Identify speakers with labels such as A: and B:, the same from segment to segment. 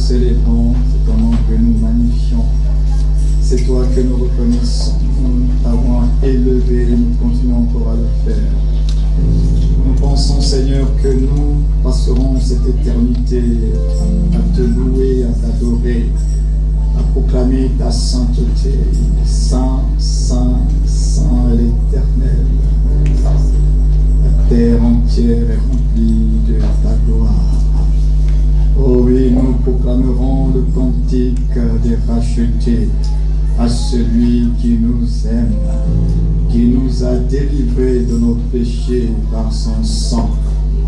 A: célébrons, c'est ton nom que nous magnifions. C'est toi que nous reconnaissons. Nous t'avons élevé et nous continuons encore à le faire. Nous pensons, Seigneur, que nous passerons cette éternité à te louer, à t'adorer, à proclamer ta sainteté. Saint, Saint, Saint est l'Éternel. La terre entière est remplie de ta gloire. Oh oui, nous proclamerons le cantique des rachetés à celui qui nous aime, qui nous a délivrés de nos péchés par son sang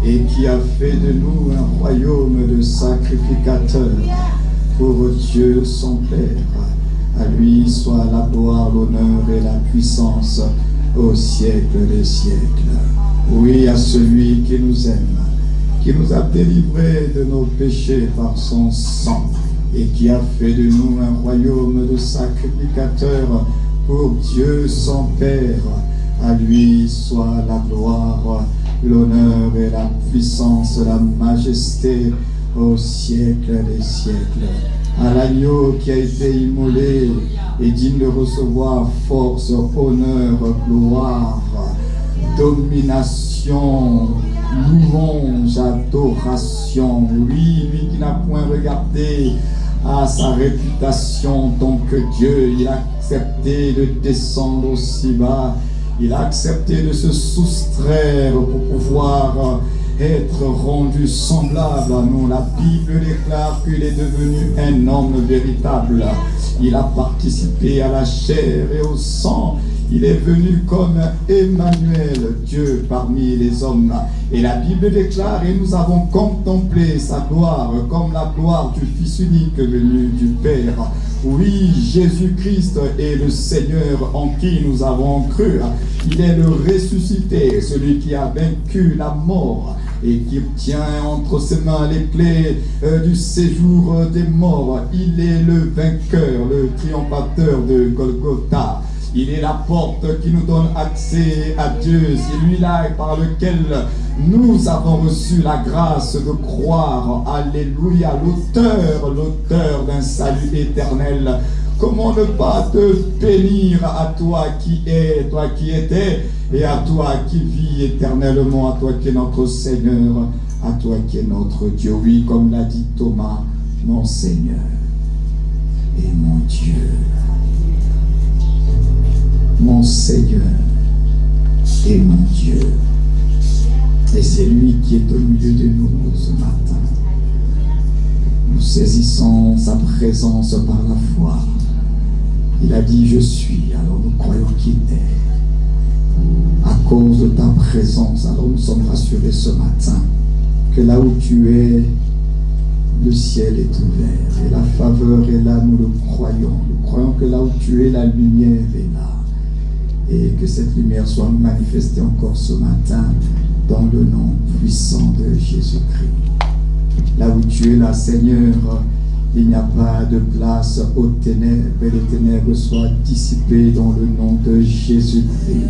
A: et qui a fait de nous un royaume de sacrificateurs pour Dieu son Père. À lui soit la gloire, l'honneur et la puissance au siècle des siècles. Oui, à celui qui nous aime, qui nous a délivrés de nos péchés par son sang et qui a fait de nous un royaume de sacrificateurs pour Dieu son Père. À lui soit la gloire, l'honneur et la puissance, la majesté au siècle des siècles. À l'agneau qui a été immolé et digne de recevoir force, honneur, gloire, domination, louange, adoration. Oui, lui qui n'a point regardé à sa réputation tant que Dieu, il a accepté de descendre aussi bas, il a accepté de se soustraire pour pouvoir être rendu semblable à nous. La Bible déclare qu'il est devenu un homme véritable. Il a participé à la chair et au sang. Il est venu comme Emmanuel, Dieu parmi les hommes. Et la Bible déclare, et nous avons contemplé sa gloire comme la gloire du Fils unique venu du Père. Oui, Jésus-Christ est le Seigneur en qui nous avons cru. Il est le ressuscité, celui qui a vaincu la mort et qui tient entre ses mains les clés du séjour des morts. Il est le vainqueur, le triomphateur de Golgotha. Il est la porte qui nous donne accès à Dieu. C'est lui-là par lequel nous avons reçu la grâce de croire. Alléluia, l'auteur d'un salut éternel. Comment ne pas te bénir à toi qui es, toi qui étais, et à toi qui vis éternellement, à toi qui es notre Seigneur, à toi qui es notre Dieu. Oui, comme l'a dit Thomas, mon Seigneur et mon Dieu. Mon Seigneur et mon Dieu. Et c'est lui qui est au milieu de nous ce matin. Nous saisissons sa présence par la foi. Il a dit je suis, alors nous croyons qu'il est. À cause de ta présence, alors nous sommes rassurés ce matin que là où tu es, le ciel est ouvert et la faveur est là, nous le croyons. Nous croyons que là où tu es, la lumière est là. Et que cette lumière soit manifestée encore ce matin dans le nom puissant de Jésus-Christ. Là où tu es là, Seigneur, il n'y a pas de place aux ténèbres et les ténèbres soient dissipées dans le nom de Jésus-Christ.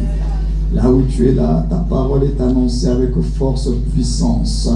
A: Là où tu es là, ta parole est annoncée avec force, puissance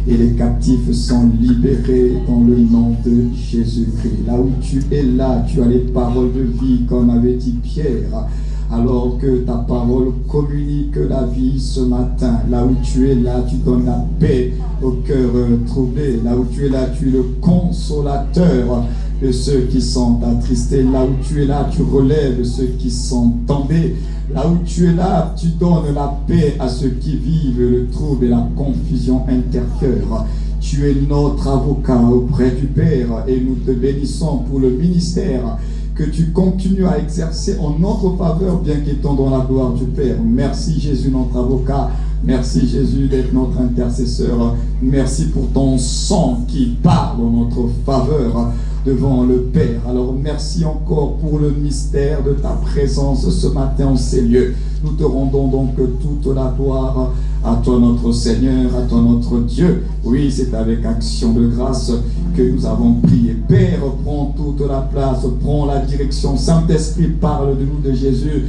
A: et les captifs sont libérés dans le nom de Jésus-Christ. Là où tu es là, tu as les paroles de vie comme avait dit Pierre. Alors que ta parole communique la vie ce matin. Là où tu es là, tu donnes la paix au cœur troublé. Là où tu es là, tu es le consolateur de ceux qui sont attristés. Là où tu es là, tu relèves ceux qui sont tombés. Là où tu es là, tu donnes la paix à ceux qui vivent le trouble et la confusion intérieure. Tu es notre avocat auprès du Père et nous te bénissons pour le ministère que tu continues à exercer en notre faveur, bien qu'étant dans la gloire du Père. Merci Jésus, notre avocat. Merci Jésus d'être notre intercesseur. Merci pour ton sang qui parle en notre faveur devant le Père. Alors merci encore pour le mystère de ta présence ce matin en ces lieux. Nous te rendons donc toute la gloire à toi notre Seigneur, à toi notre Dieu. Oui, c'est avec action de grâce que nous avons prié. Père, prends toute la place, prends la direction. Saint-Esprit, parle de nous de Jésus.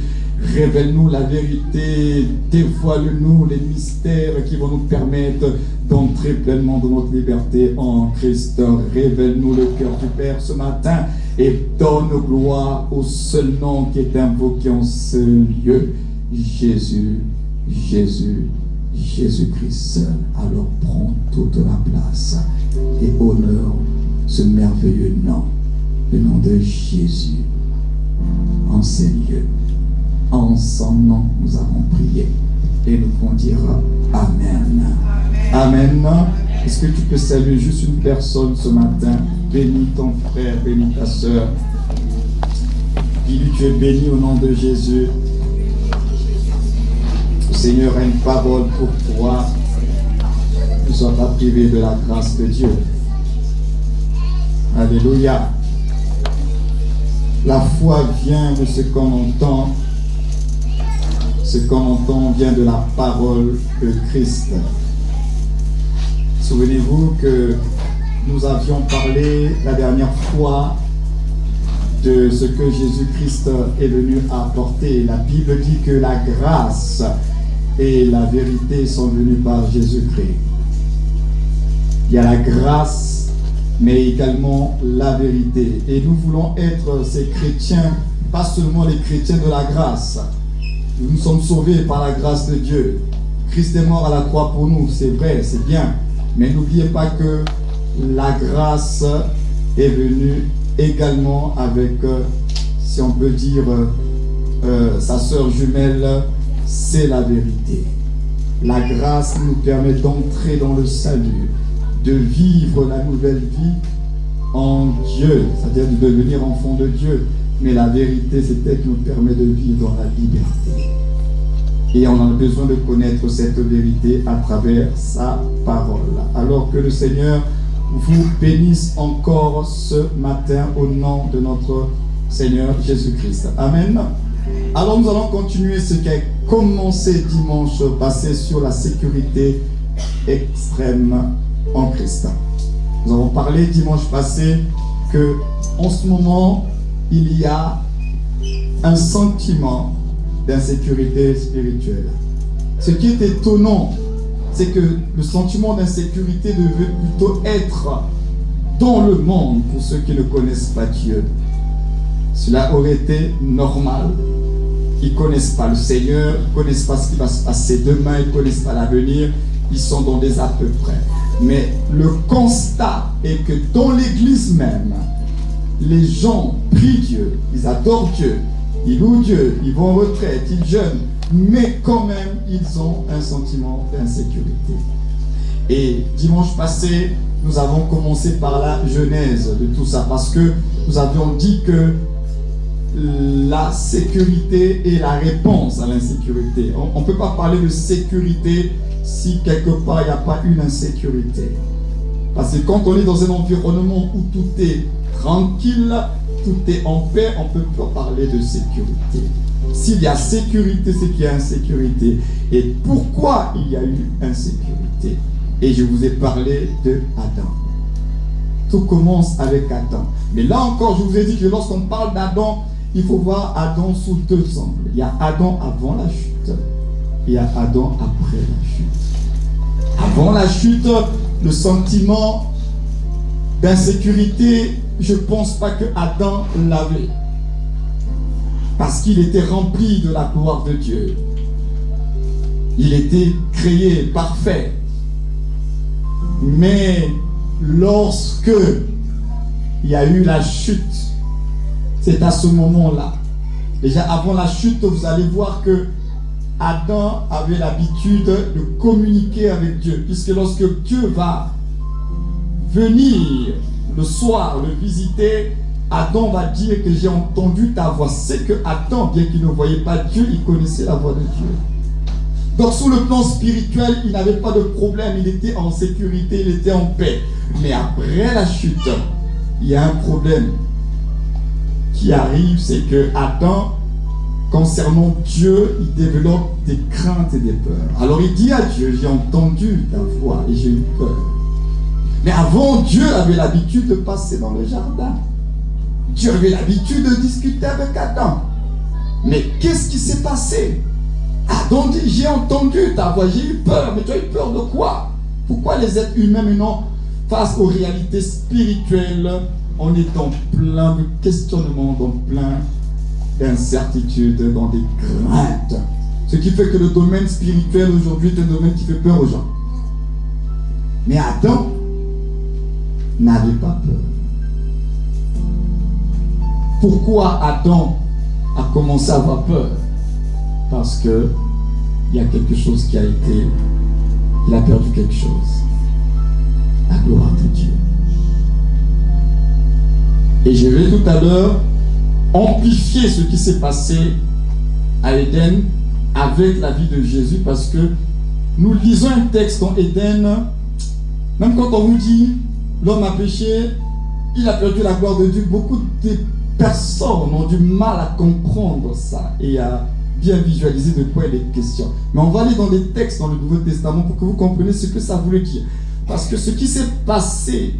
A: Révèle-nous la vérité, dévoile-nous les mystères qui vont nous permettre d'entrer pleinement dans notre liberté en Christ. Révèle-nous le cœur du Père ce matin et donne gloire au seul nom qui est invoqué en ce lieu, Jésus, Jésus, Jésus-Christ seul. Alors prends toute la place et honore ce merveilleux nom, le nom de Jésus. En ces lieux, en son nom, nous avons prié et nous pouvons dire Amen. Amen. Est-ce que tu peux saluer juste une personne ce matin? Bénis ton frère, bénis ta soeur. Dis-lui, tu es béni au nom de Jésus. Le Seigneur a une parole pour toi. Ne sois pas privé de la grâce de Dieu. Alléluia. La foi vient de ce qu'on entend. Ce qu'on entend vient de la parole de Christ. Souvenez-vous que nous avions parlé la dernière fois de ce que Jésus-Christ est venu apporter. La Bible dit que la grâce et la vérité sont venues par Jésus-Christ. Il y a la grâce, mais également la vérité. Et nous voulons être ces chrétiens, pas seulement les chrétiens de la grâce. Nous sommes sauvés par la grâce de Dieu. Christ est mort à la croix pour nous, c'est vrai, c'est bien. Mais n'oubliez pas que la grâce est venue également avec, si on peut dire, sa sœur jumelle, c'est la vérité. La grâce nous permet d'entrer dans le salut, de vivre la nouvelle vie en Dieu, c'est-à-dire de devenir enfant de Dieu. Mais la vérité, c'est elle qui nous permet de vivre dans la liberté. Et on a besoin de connaître cette vérité à travers sa parole. Alors que le Seigneur vous bénisse encore ce matin au nom de notre Seigneur Jésus-Christ. Amen. Alors nous allons continuer ce qui a commencé dimanche passé sur la sécurité extrême en Christ. Nous avons parlé dimanche passé que en ce moment, il y a un sentiment d'insécurité spirituelle. Ce qui est étonnant, c'est que le sentiment d'insécurité devait plutôt être dans le monde pour ceux qui ne connaissent pas Dieu. Cela aurait été normal. Ils ne connaissent pas le Seigneur, ils ne connaissent pas ce qui va se passer demain, ils ne connaissent pas l'avenir, ils sont dans des à peu près. Mais le constat est que dans l'église même, les gens prient Dieu, ils adorent Dieu, ils louent Dieu, ils vont en retraite, ils jeûnent, mais quand même, ils ont un sentiment d'insécurité. Et dimanche passé, nous avons commencé par la genèse de tout ça, parce que nous avions dit que la sécurité est la réponse à l'insécurité. On ne peut pas parler de sécurité si quelque part il n'y a pas une insécurité. Parce que quand on est dans un environnement où tout est tranquille, tout est en paix, on ne peut pas parler de sécurité. S'il y a sécurité, c'est qu'il y a insécurité. Et pourquoi il y a eu insécurité? Et je vous ai parlé de Adam. Tout commence avec Adam. Mais là encore, je vous ai dit que lorsqu'on parle d'Adam, il faut voir Adam sous deux angles. Il y a Adam avant la chute. Et il y a Adam après la chute. Avant la chute, le sentiment d'insécurité, je ne pense pas que Adam l'avait. Parce qu'il était rempli de la gloire de Dieu. Il était créé parfait. Mais lorsque il y a eu la chute, c'est à ce moment-là. Déjà avant la chute, vous allez voir que Adam avait l'habitude de communiquer avec Dieu. Puisque lorsque Dieu va venir le soir le visiter, Adam va dire que j'ai entendu ta voix. C'est que Adam, bien qu'il ne voyait pas Dieu, il connaissait la voix de Dieu. Donc sur le plan spirituel, il n'avait pas de problème, il était en sécurité, il était en paix. Mais après la chute, il y a un problème qui arrive, c'est que Adam, concernant Dieu, il développe des craintes et des peurs. Alors il dit à Dieu, j'ai entendu ta voix et j'ai eu peur. Mais avant, Dieu avait l'habitude de passer dans le jardin. Dieu avait l'habitude de discuter avec Adam. Mais qu'est-ce qui s'est passé? Adam dit, j'ai entendu ta voix, j'ai eu peur. Mais tu as eu peur de quoi? Pourquoi les êtres humains maintenant, face aux réalités spirituelles, on est dans plein de questionnements, dans plein d'incertitudes, dans des craintes. Ce qui fait que le domaine spirituel aujourd'hui est un domaine qui fait peur aux gens. Mais Adam n'avait pas peur. Pourquoi Adam a commencé à avoir peur? Parce que il y a quelque chose qui a été, il a perdu quelque chose. La gloire de Dieu. Et je vais tout à l'heure amplifier ce qui s'est passé à Éden avec la vie de Jésus, parce que nous lisons un texte dans Éden, même quand on vous dit l'homme a péché, il a perdu la gloire de Dieu, beaucoup de personnes ont du mal à comprendre ça et à bien visualiser de quoi il est question. Mais on va aller dans les textes dans le Nouveau Testament pour que vous compreniez ce que ça voulait dire. Parce que ce qui s'est passé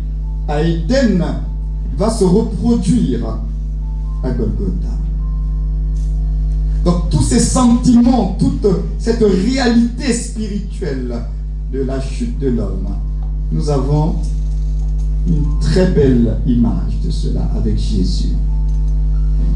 A: à Éden va se reproduire à Golgotha. Donc tous ces sentiments, toute cette réalité spirituelle de la chute de l'homme, nous avons une très belle image de cela avec Jésus.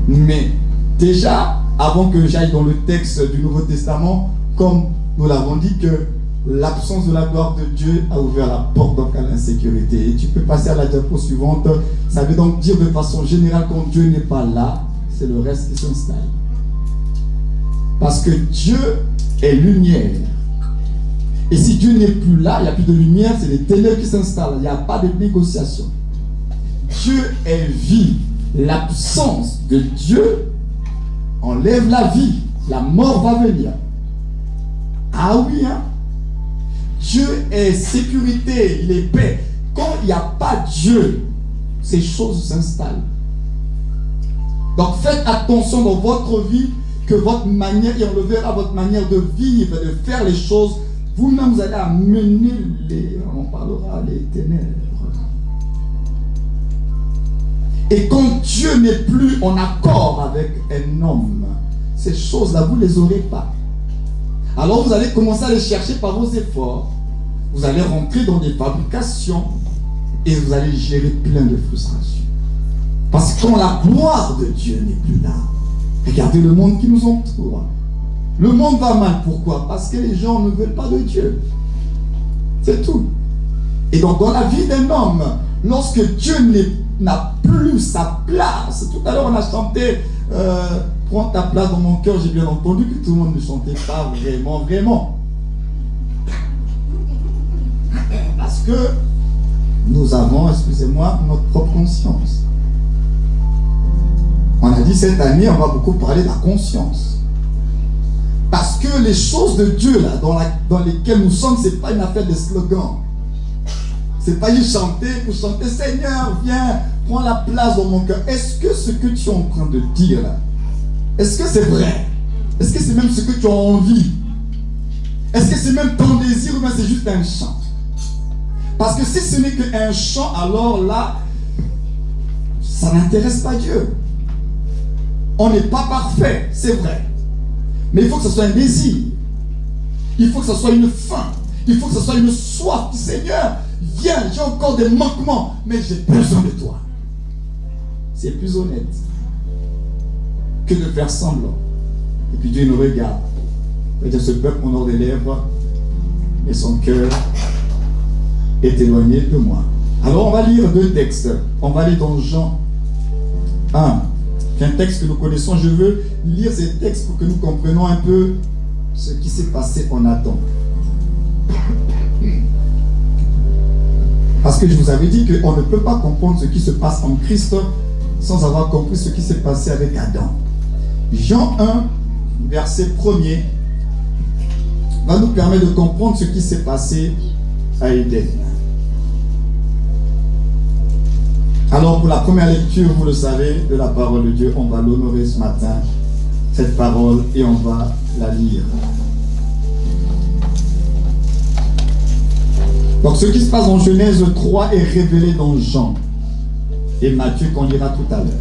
A: Mais déjà, avant que j'aille dans le texte du Nouveau Testament, comme nous l'avons dit, que l'absence de la gloire de Dieu a ouvert la porte donc à l'insécurité. Et tu peux passer à la diapo suivante. Ça veut donc dire de façon générale, quand Dieu n'est pas là, c'est le reste qui s'installe. Parce que Dieu est lumière. Et si Dieu n'est plus là, il n'y a plus de lumière, c'est les ténèbres qui s'installent. Il n'y a pas de négociation. Dieu est vie. L'absence de Dieu enlève la vie. La mort va venir. Ah oui, hein? Dieu est sécurité, il est paix. Quand il n'y a pas Dieu, ces choses s'installent. Donc faites attention dans votre vie, que votre manière, et on le verra, votre manière de vivre, de faire les choses, vous-même vous allez amener on parlera, les ténèbres. Et quand Dieu n'est plus en accord avec un homme, ces choses-là, vous ne les aurez pas. Alors vous allez commencer à les chercher par vos efforts. Vous allez rentrer dans des fabrications et vous allez gérer plein de frustrations. Parce que quand la gloire de Dieu n'est plus là, regardez le monde qui nous entoure. Le monde va mal. Pourquoi? Parce que les gens ne veulent pas de Dieu. C'est tout. Et donc dans la vie d'un homme, lorsque Dieu n'a plus sa place, tout à l'heure on a chanté prends ta place dans mon cœur, j'ai bien entendu que tout le monde ne chantait pas vraiment. Parce que nous avons, excusez-moi, notre propre conscience. On a dit cette année, on va beaucoup parler de la conscience. Parce que les choses de Dieu, là, dans lesquelles nous sommes, ce n'est pas une affaire de slogan. Ce n'est pas juste chanter pour chanter, Seigneur, viens, prends la place dans mon cœur. Est-ce que ce que tu es en train de dire là, est-ce que c'est vrai? Est-ce que c'est même ce que tu as envie? Est-ce que c'est même ton désir ou bien c'est juste un chant? Parce que si ce n'est qu'un chant, alors là, ça n'intéresse pas Dieu. On n'est pas parfait, c'est vrai. Mais il faut que ce soit un désir. Il faut que ce soit une faim. Il faut que ce soit une soif. Seigneur, viens, j'ai encore des manquements, mais j'ai besoin de toi. C'est plus honnête que de faire semblant. Et puis Dieu nous regarde. Il dit, ce peuple honore des lèvres, mais son cœur est éloigné de moi. Alors on va lire deux textes. On va aller dans Jean 1. C'est un texte que nous connaissons. Je veux lire ces textes pour que nous comprenions un peu ce qui s'est passé en Adam. Parce que je vous avais dit qu'on ne peut pas comprendre ce qui se passe en Christ sans avoir compris ce qui s'est passé avec Adam. Jean 1, verset 1er, va nous permettre de comprendre ce qui s'est passé à Éden. Alors pour la première lecture, vous le savez, de la parole de Dieu, on va l'honorer ce matin, cette parole, et on va la lire. Donc ce qui se passe en Genèse 3 est révélé dans Jean et Matthieu qu'on lira tout à l'heure.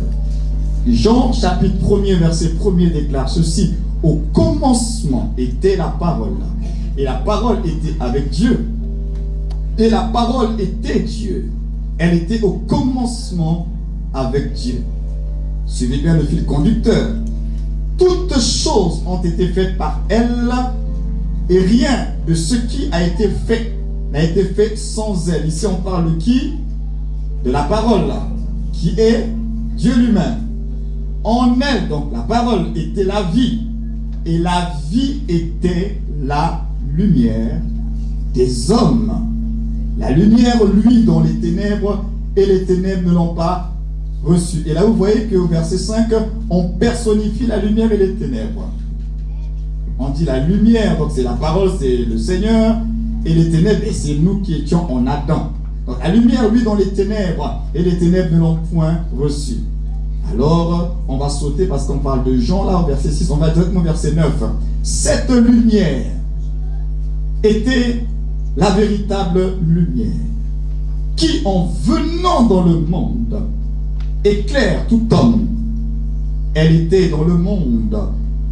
A: Jean chapitre 1er verset 1er déclare ceci: au commencement était la parole, et la parole était avec Dieu, Et la parole était Dieu. Elle était au commencement avec Dieu. Suivez bien le fil conducteur. Toutes choses ont été faites par elle, et rien de ce qui a été fait n'a été fait sans elle. Ici on parle de qui? De la parole, qui est Dieu lui-même. En elle, donc la parole était la vie, et la vie était la lumière des hommes. La lumière, lui, dans les ténèbres, et les ténèbres ne l'ont pas reçu. Et là, vous voyez qu'au verset 5, on personnifie la lumière et les ténèbres. On dit la lumière, donc c'est la parole, c'est le Seigneur, et les ténèbres, et c'est nous qui étions en Adam. Donc la lumière, lui, dans les ténèbres, et les ténèbres ne l'ont point reçu. Alors, on va sauter parce qu'on parle de Jean, là, au verset 6, on va directement au verset 9. Cette lumière était la véritable lumière, qui, en venant dans le monde, éclaire tout homme. Elle était dans le monde,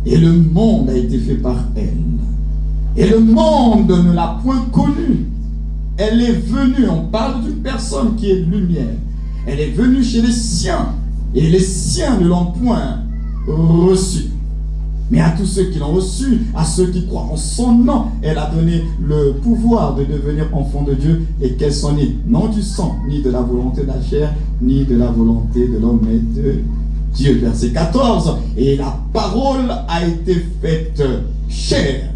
A: et le monde a été fait par elle. Et le monde ne l'a point connue. Elle est venue, on parle d'une personne qui est lumière. Elle est venue chez les siens, et les siens ne l'ont point reçue. Mais à tous ceux qui l'ont reçu, à ceux qui croient en son nom, elle a donné le pouvoir de devenir enfants de Dieu, et qu'elles sont nées non du sang, ni de la volonté de la chair, ni de la volonté de l'homme, mais de Dieu. Verset 14. Et la parole a été faite chair,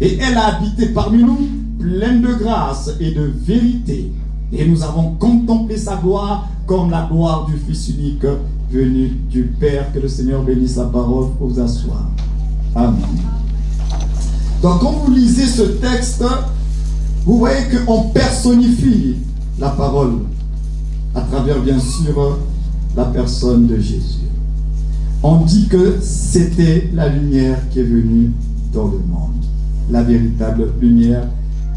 A: et elle a habité parmi nous, pleine de grâce et de vérité. Et nous avons contemplé sa gloire comme la gloire du Fils unique venu du Père. Que le Seigneur bénisse la parole pour vous asseoir. Amen. Donc quand vous lisez ce texte, vous voyez qu'on personnifie la parole à travers bien sûr la personne de Jésus. On dit que c'était la lumière qui est venue dans le monde, la véritable lumière,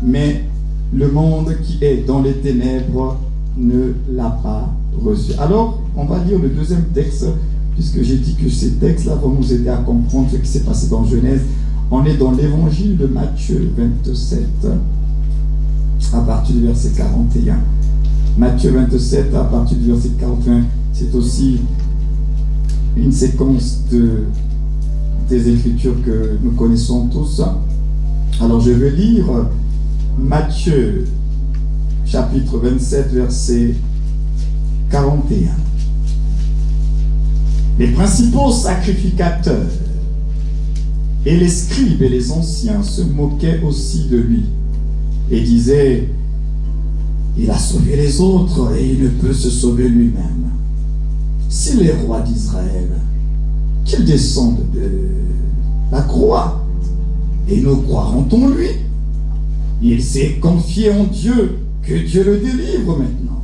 A: mais le monde qui est dans les ténèbres ne l'a pas reçu. Alors, on va lire le deuxième texte, puisque j'ai dit que ces textes-là vont nous aider à comprendre ce qui s'est passé dans Genèse. On est dans l'évangile de Matthieu 27, à partir du verset 41. Matthieu 27, à partir du verset 41, c'est aussi une séquence des Écritures que nous connaissons tous. Alors, je vais lire Matthieu chapitre 27, verset 41. Les principaux sacrificateurs et les scribes et les anciens se moquaient aussi de lui et disaient: il a sauvé les autres et il ne peut se sauver lui-même. S'il est roi d'Israël, qu'il descende de la croix et nous croirons en lui. Il s'est confié en Dieu, que Dieu le délivre maintenant,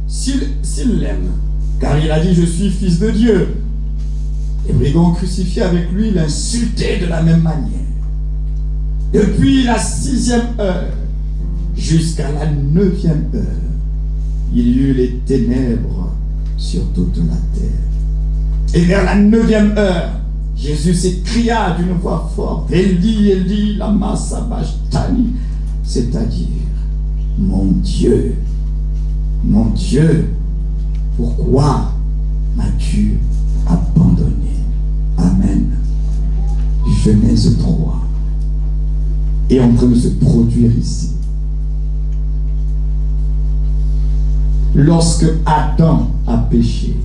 A: s'il l'aime, car il a dit: je suis fils de Dieu. Les brigands crucifiés avec lui l'insultaient de la même manière. Depuis la 6e heure jusqu'à la 9e heure, il y eut les ténèbres sur toute la terre. Et vers la 9e heure, Jésus s'écria d'une voix forte: Élie, Élie, lama sabachthani, c'est-à-dire: mon Dieu, pourquoi m'as-tu abandonné? Amen. Genèse 3 est en train de se produire ici. Lorsque Adam a péché,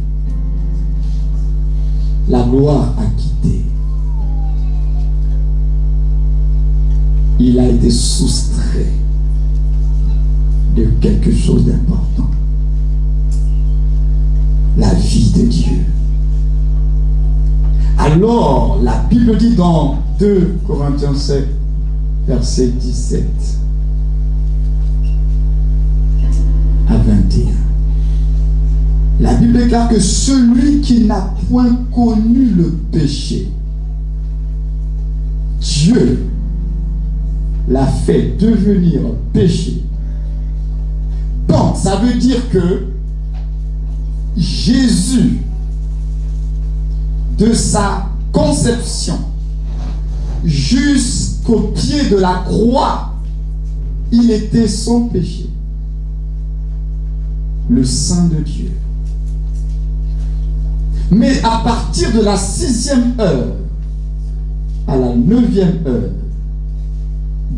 A: la gloire a quitté. Il a été soustrait de quelque chose d'important. La vie de Dieu. Alors, la Bible dit dans 2 Corinthiens 7, verset 17 à 21. La Bible déclare que celui qui n'a point connu le péché, Dieu l'a fait devenir péché. Donc, ça veut dire que Jésus, de sa conception jusqu'au pied de la croix, Il était sans péché. Le Saint de Dieu. Mais à partir de la 6e heure, à la 9e heure,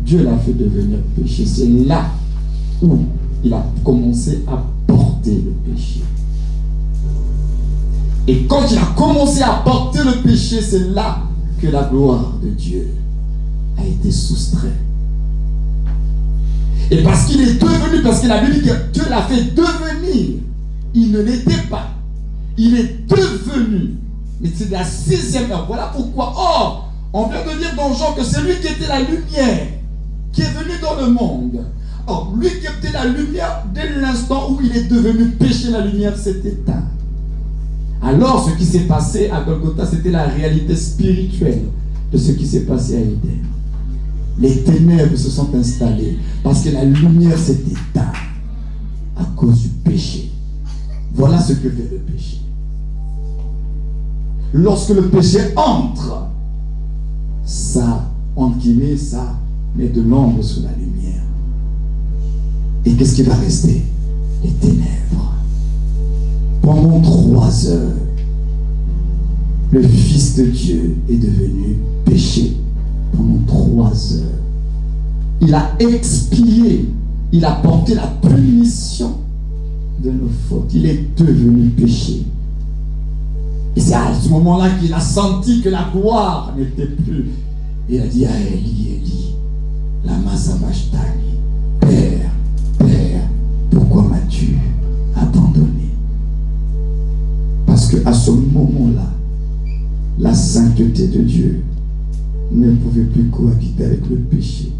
A: Dieu l'a fait devenir péché. C'est là où il a commencé à porter le péché. Et quand il a commencé à porter le péché, c'est là que la gloire de Dieu a été soustraite. Et parce qu'il est devenu, parce que la Bible dit que Dieu l'a fait devenir, il ne l'était pas. Il est devenu. Mais c'est la 6e heure. Voilà pourquoi. Or, on vient de dire dans Jean que c'est lui qui était la lumière, qui est venu dans le monde. Or, lui qui était la lumière, dès l'instant où il est devenu péché, la lumière s'est éteinte. Alors, ce qui s'est passé à Golgotha, c'était la réalité spirituelle de ce qui s'est passé à Éden. Les ténèbres se sont installées parce que la lumière s'est éteinte à cause du péché. Voilà ce que fait le péché. Lorsque le péché entre, ça, entre guillemets, ça met de l'ombre sur la lumière. Et qu'est-ce qui va rester? Les ténèbres. Pendant 3 heures, le Fils de Dieu est devenu péché. Pendant 3 heures. Il a expié, il a porté la punition de nos fautes. Il est devenu péché. Et c'est à ce moment-là qu'il a senti que la gloire n'était plus. Il a dit à Élie, Élie, lama sabachthani, Père, Père, pourquoi m'as-tu abandonné? Parce qu'à ce moment-là, la sainteté de Dieu ne pouvait plus cohabiter avec le péché.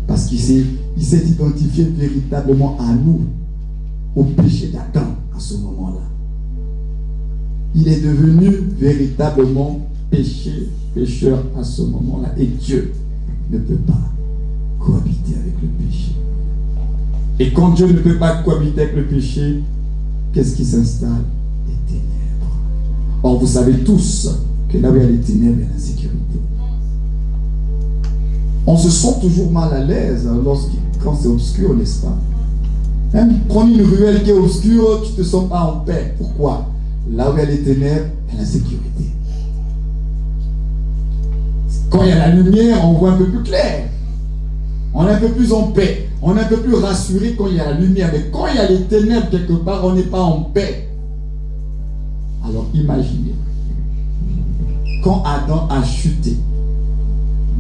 A: Parce qu'il s'est identifié véritablement à nous, au péché d'Adam, à ce moment-là. Il est devenu véritablement pécheur à ce moment-là. Et Dieu ne peut pas cohabiter avec le péché. Et quand Dieu ne peut pas cohabiter avec le péché, qu'est-ce qui s'installe? Les ténèbres. Or, vous savez tous que là où il y a les ténèbres, il y a l'insécurité. On se sent toujours mal à l'aise quand c'est obscur, n'est-ce pas? Même prendre une ruelle qui est obscure, tu ne te sens pas en paix. Pourquoi? Là où il y a les ténèbres, il y a l'insécurité. Quand il y a la lumière, on voit un peu plus clair. On est un peu plus en paix. On est un peu plus rassuré quand il y a la lumière. Mais quand il y a les ténèbres quelque part, on n'est pas en paix. Alors imaginez. Quand Adam a chuté,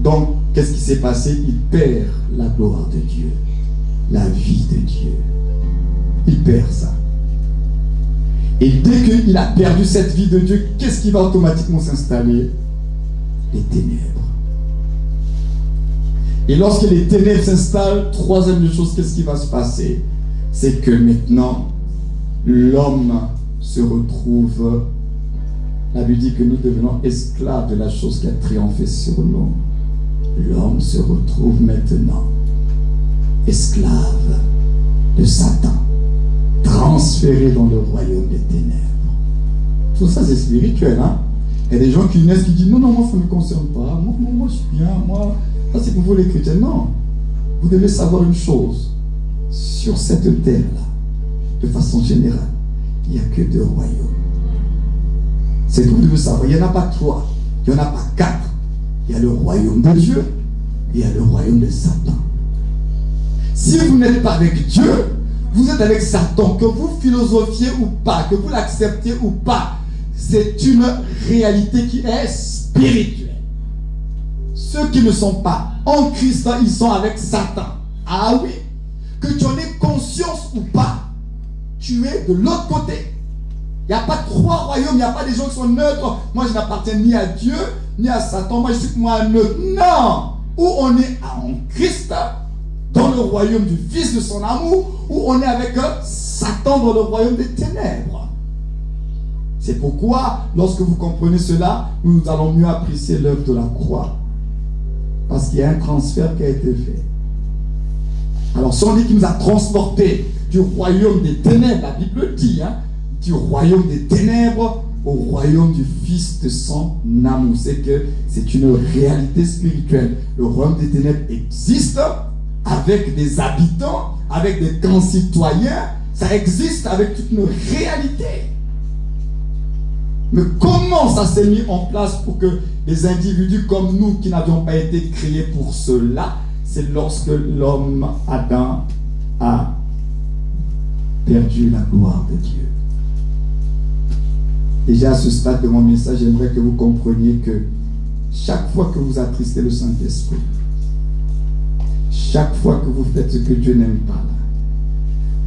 A: donc qu'est-ce qui s'est passé? Il perd la gloire de Dieu, la vie de Dieu. Il perd ça. Et dès qu'il a perdu cette vie de Dieu, qu'est-ce qui va automatiquement s'installer? Les ténèbres. Et lorsque les ténèbres s'installent, troisième chose, qu'est-ce qui va se passer? C'est que maintenant, l'homme se retrouve, la Bible dit que nous devenons esclaves de la chose qui a triomphé sur nous. L'homme se retrouve maintenant esclave de Satan, transféré dans le royaume des ténèbres. Tout ça, c'est spirituel, hein? Il y a des gens qui naissent qui disent non, non, moi ça ne me concerne pas, moi je suis bien, moi, ça c'est pour vous les chrétiens. Non, vous devez savoir une chose, sur cette terre-là, de façon générale, il n'y a que 2 royaumes. C'est ce que vous devez savoir, il n'y en a pas 3, il n'y en a pas 4. Il y a le royaume de Dieu et il y a le royaume de Satan. Si vous n'êtes pas avec Dieu, vous êtes avec Satan, que vous philosophiez ou pas, que vous l'acceptiez ou pas, c'est une réalité qui est spirituelle. Ceux qui ne sont pas en Christ, ils sont avec Satan. Ah oui, que tu en aies conscience ou pas, tu es de l'autre côté. Il n'y a pas 3 royaumes, il n'y a pas des gens qui sont neutres. Moi, je n'appartiens ni à Dieu, ni à Satan. Moi, je suis neutre. Non! Où on est en Christ, dans le royaume du Fils de son amour, où on est avec Satan dans le royaume des ténèbres. C'est pourquoi, lorsque vous comprenez cela, nous allons mieux apprécier l'œuvre de la croix. Parce qu'il y a un transfert qui a été fait. Alors, si on dit qu'il nous a transportés du royaume des ténèbres, la Bible dit, hein, du royaume des ténèbres au royaume du Fils de son amour. C'est que c'est une réalité spirituelle. Le royaume des ténèbres existe avec des habitants, avec des concitoyens, ça existe avec toute une réalité. Mais comment ça s'est mis en place pour que des individus comme nous, qui n'avions pas été créés pour cela, c'est lorsque l'homme Adam a perdu la gloire de Dieu. Déjà à ce stade de mon message, j'aimerais que vous compreniez que chaque fois que vous attristez le Saint-Esprit, chaque fois que vous faites ce que Dieu n'aime pas,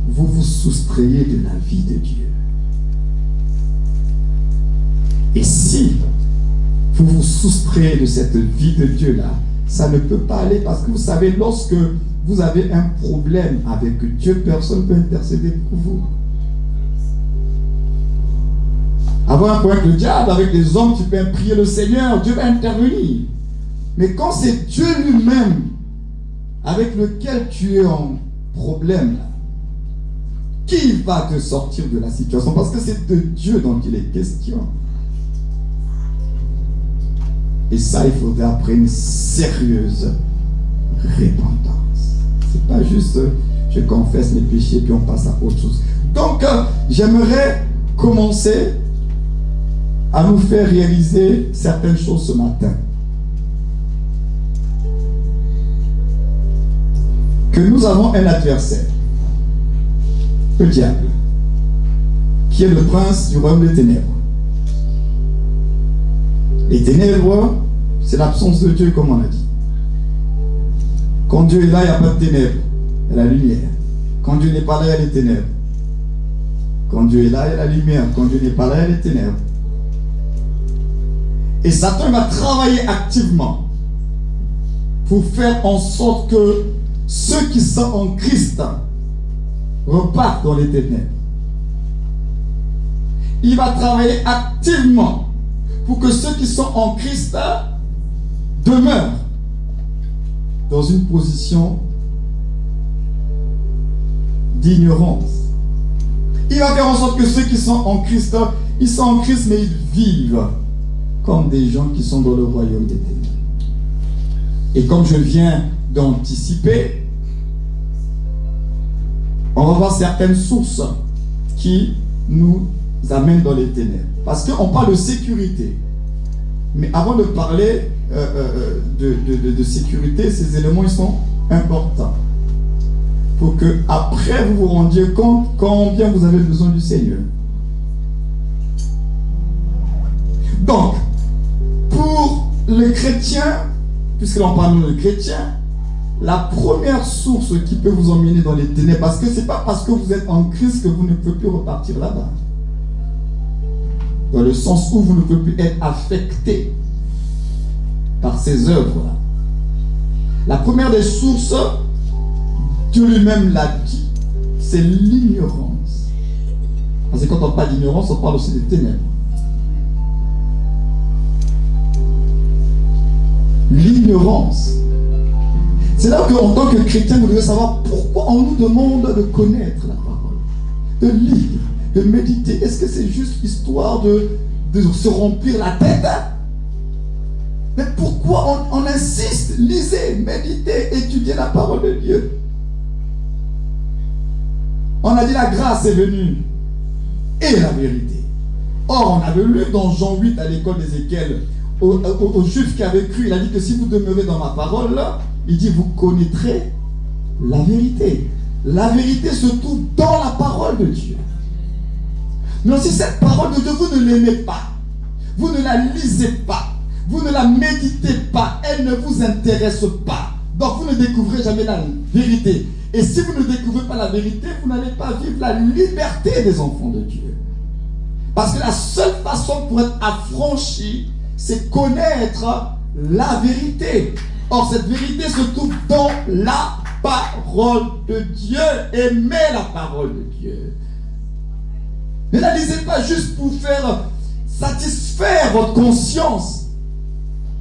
A: vous vous soustrayez de la vie de Dieu. Et si vous vous soustrayez de cette vie de Dieu-là, ça ne peut pas aller, parce que vous savez, lorsque vous avez un problème avec Dieu, personne ne peut intercéder pour vous. Avoir un problème avec le diable, avec les hommes, tu peux prier le Seigneur, Dieu va intervenir. Mais quand c'est Dieu lui-même avec lequel tu es en problème, qui va te sortir de la situation? Parce que c'est de Dieu dont il est question. Et ça, il faudrait après une sérieuse repentance. C'est pas juste je confesse mes péchés puis on passe à autre chose. Donc, j'aimerais commencer à nous faire réaliser certaines choses ce matin. Que nous avons un adversaire, le diable, qui est le prince du royaume des ténèbres. Les ténèbres, c'est l'absence de Dieu, comme on a dit. Quand Dieu est là, il n'y a pas de ténèbres, il y a la lumière. Quand Dieu n'est pas là, il y a les ténèbres. Quand Dieu est là, il y a la lumière. Quand Dieu n'est pas là, il y a les ténèbres. Et Satan va travailler activement pour faire en sorte que ceux qui sont en Christ repartent dans les ténèbres. Il va travailler activement pour que ceux qui sont en Christ demeurent dans une position d'ignorance. Il va faire en sorte que ceux qui sont en Christ, ils sont en Christ, mais ils vivent comme des gens qui sont dans le royaume des ténèbres. Et comme je viens d'anticiper, on va voir certaines sources qui nous amènent dans les ténèbres. Parce qu'on parle de sécurité. Mais avant de parler de sécurité, ces éléments ils sont importants. Pour que après vous vous rendiez compte combien vous avez besoin du Seigneur. Donc, pour les chrétiens, puisque l'on parle de chrétiens, la première source qui peut vous emmener dans les ténèbres, parce que ce n'est pas parce que vous êtes en Christ que vous ne pouvez plus repartir là-bas. Dans le sens où vous ne pouvez plus être affecté par ces œuvres-là. La première des sources, Dieu lui-même l'a dit, c'est l'ignorance. Parce que quand on parle d'ignorance, on parle aussi des ténèbres. L'ignorance. C'est là qu'en tant que chrétien, vous devez savoir pourquoi on nous demande de connaître la parole, de lire, de méditer. Est-ce que c'est juste histoire de se remplir la tête? Mais pourquoi on insiste? Lisez, méditez, étudiez la parole de Dieu. On a dit la grâce est venue et la vérité. Or, on avait lu dans Jean 8 à l'école d'Ézéchiel, aux Juifs qui avaient cru, il a dit que si vous demeurez dans ma parole, il dit vous connaîtrez la vérité. La vérité se trouve dans la parole de Dieu. Mais si cette parole de Dieu, vous ne l'aimez pas, vous ne la lisez pas, vous ne la méditez pas, elle ne vous intéresse pas, donc vous ne découvrez jamais la vérité. Et si vous ne découvrez pas la vérité, vous n'allez pas vivre la liberté des enfants de Dieu. Parce que la seule façon pour être affranchi, c'est connaître la vérité. Or, cette vérité se trouve dans la parole de Dieu. Aimez la parole de Dieu. Ne la lisez pas juste pour faire satisfaire votre conscience.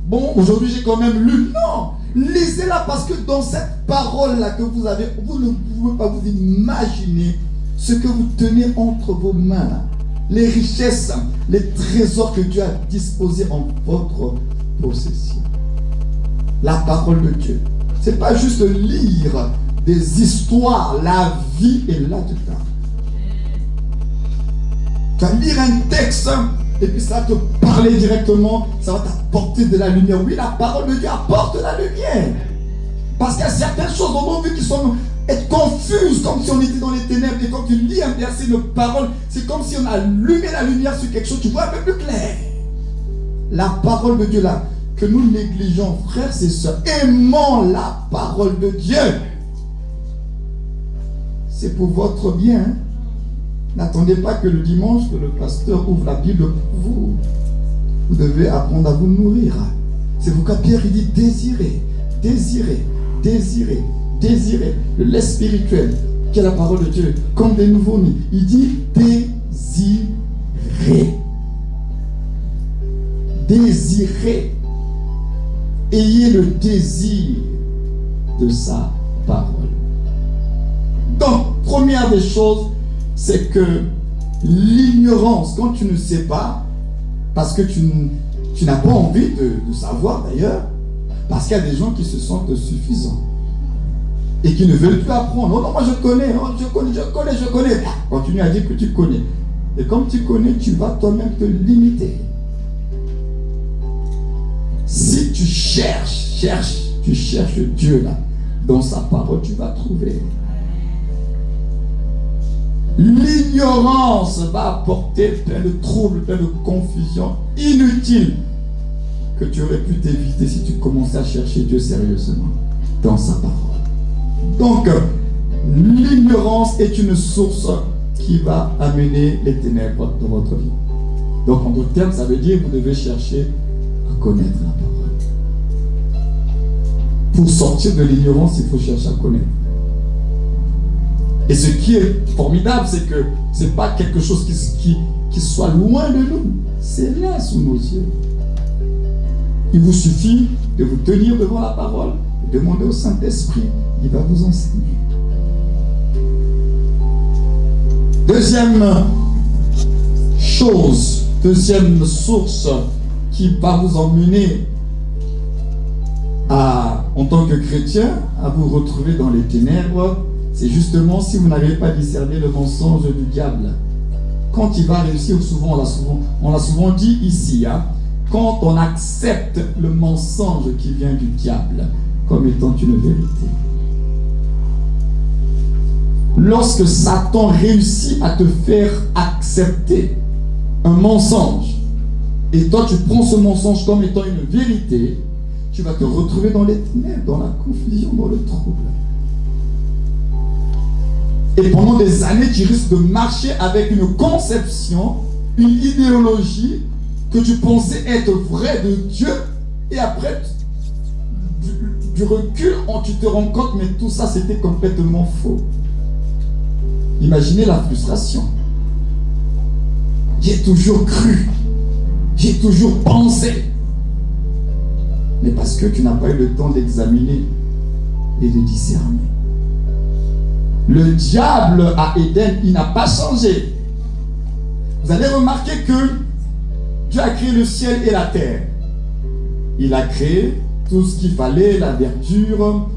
A: Bon, aujourd'hui j'ai quand même lu. Non, lisez-la parce que dans cette parole-là que vous avez, vous ne pouvez pas vous imaginer ce que vous tenez entre vos mains. Les richesses, les trésors que Dieu a disposés en votre possession. La parole de Dieu. Ce n'est pas juste lire des histoires, la vie est là-dedans. Tu vas lire un texte et puis ça va te parler directement, ça va t'apporter de la lumière. Oui, la parole de Dieu apporte de la lumière. Parce qu'il y a certaines choses dans nos vies qui sont confuses, comme si on était dans les ténèbres. Et quand tu lis un verset de parole, c'est comme si on allumait la lumière sur quelque chose, tu vois un peu plus clair. La parole de Dieu là, que nous négligeons, frères et sœurs, aimons la parole de Dieu. C'est pour votre bien. Hein? N'attendez pas que le dimanche, que le pasteur ouvre la Bible pour vous. Vous devez apprendre à vous nourrir. C'est pourquoi Pierre il dit désirer, désirer, désirer, désirer. Le lait spirituel, qui est la parole de Dieu, comme des nouveaux-nés. Il dit désirer. Désirez. Ayez le désir de sa parole. Donc, première des choses, c'est que l'ignorance, quand tu ne sais pas, parce que tu n'as pas envie de savoir d'ailleurs, parce qu'il y a des gens qui se sentent suffisants et qui ne veulent plus apprendre. Oh non, moi je connais, oh, je connais. Continue à dire que tu connais. Et comme tu connais, tu vas toi-même te limiter. Si tu cherches Dieu là, dans sa parole, tu vas trouver. L'ignorance va apporter plein de troubles, plein de confusion inutile que tu aurais pu t'éviter si tu commençais à chercher Dieu sérieusement dans sa parole. Donc, l'ignorance est une source qui va amener les ténèbres dans votre vie. Donc, en d'autres termes, ça veut dire que vous devez chercher à connaître la parole. Pour sortir de l'ignorance, il faut chercher à connaître. Et ce qui est formidable, c'est que ce n'est pas quelque chose qui soit loin de nous. C'est là sous nos yeux. Il vous suffit de vous tenir devant la parole, de demander au Saint-Esprit, il va vous enseigner. Deuxième chose, deuxième source qui va vous emmener en tant que chrétien, à vous retrouver dans les ténèbres, c'est justement si vous n'avez pas discerné le mensonge du diable. Quand il va réussir, souvent, on l'a souvent dit ici, hein, quand on accepte le mensonge qui vient du diable comme étant une vérité. Lorsque Satan réussit à te faire accepter un mensonge, et toi tu prends ce mensonge comme étant une vérité, tu vas te retrouver dans les ténèbres, dans la confusion, dans le trouble. Et pendant des années, tu risques de marcher avec une conception, une idéologie que tu pensais être vraie de Dieu. Et après, du recul, tu te rends compte, mais tout ça, c'était complètement faux. Imaginez la frustration. J'ai toujours cru. J'ai toujours pensé. Mais parce que tu n'as pas eu le temps d'examiner et de discerner. Le diable à Éden, il n'a pas changé. Vous allez remarquer que Dieu a créé le ciel et la terre. Il a créé tout ce qu'il fallait, la verdure,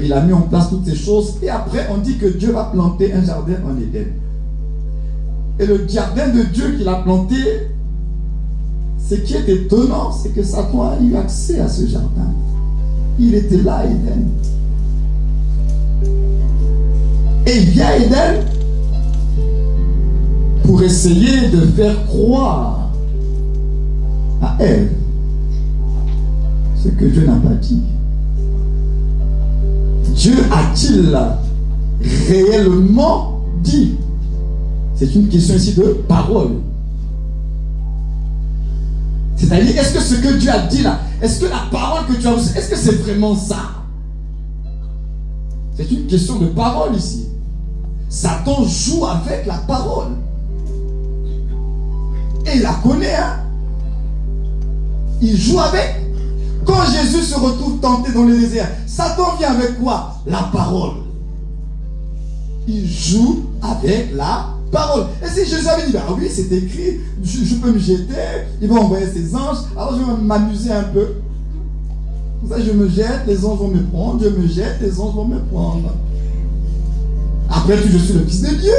A: il a mis en place toutes ces choses. Et après, on dit que Dieu va planter un jardin en Éden. Et le jardin de Dieu qu'il a planté, ce qui est étonnant, c'est que Satan a eu accès à ce jardin. Il était là à Éden. Et il vient à Éden pour essayer de faire croire à Ève ce que Dieu n'a pas dit. Dieu a-t-il réellement dit? C'est une question ici de parole. C'est-à-dire, est-ce que ce que Dieu a dit là, est-ce que la parole que tu as reçue, est-ce que c'est vraiment ça? C'est une question de parole ici. Satan joue avec la parole. Et il la connaît, hein? Il joue avec. Quand Jésus se retrouve tenté dans le désert, Satan vient avec quoi? La parole. Il joue avec la parole. Et si Jésus avait dit, ah oui, c'est écrit, je peux me jeter, il va envoyer ses anges, alors je vais m'amuser un peu. Ça, je me jette, les anges vont me prendre. Je me jette, les anges vont me prendre. Après tout, je suis le Fils de Dieu.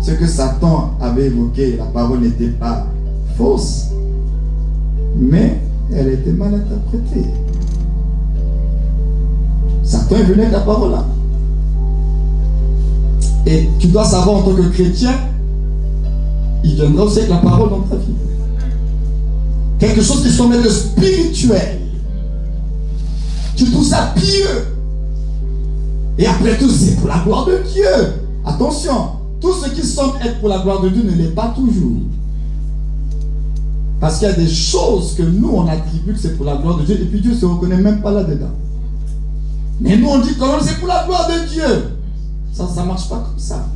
A: Ce que Satan avait évoqué, la parole n'était pas fausse, mais elle était mal interprétée. Satan est venu avec la parole là. Et tu dois savoir en tant que chrétien, il viendra aussi avec la parole dans ta vie. Quelque chose qui semble de spirituel. Tu trouves ça pieux. Et après tout, c'est pour la gloire de Dieu. Attention, tout ce qui semble être pour la gloire de Dieu ne l'est pas toujours. Parce qu'il y a des choses que nous, on attribue que c'est pour la gloire de Dieu, et puis Dieu ne se reconnaît même pas là-dedans. Mais nous, on dit quand même c'est pour la gloire de Dieu. Ça ne marche pas comme ça.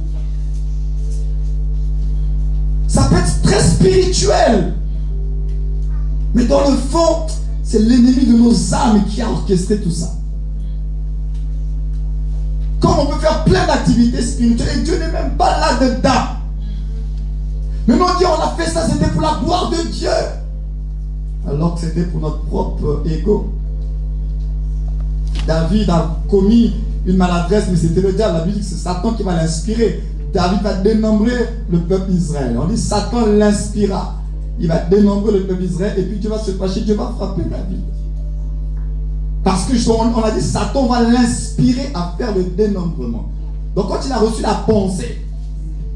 A: Ça peut être très spirituel. Mais dans le fond, c'est l'ennemi de nos âmes qui a orchestré tout ça. Comme on peut faire plein d'activités spirituelles et Dieu n'est même pas là-dedans. Mais on dit on a fait ça, c'était pour la gloire de Dieu. Alors que c'était pour notre propre ego. David a commis une maladresse, mais c'était le diable. La Bible dit que c'est Satan qui va l'inspirer. David va dénombrer le peuple d'Israël. On dit Satan l'inspira. Il va dénombrer le peuple d'Israël et puis Dieu va se fâcher, Dieu va frapper David. Parce que on a dit Satan va l'inspirer à faire le dénombrement. Donc quand il a reçu la pensée,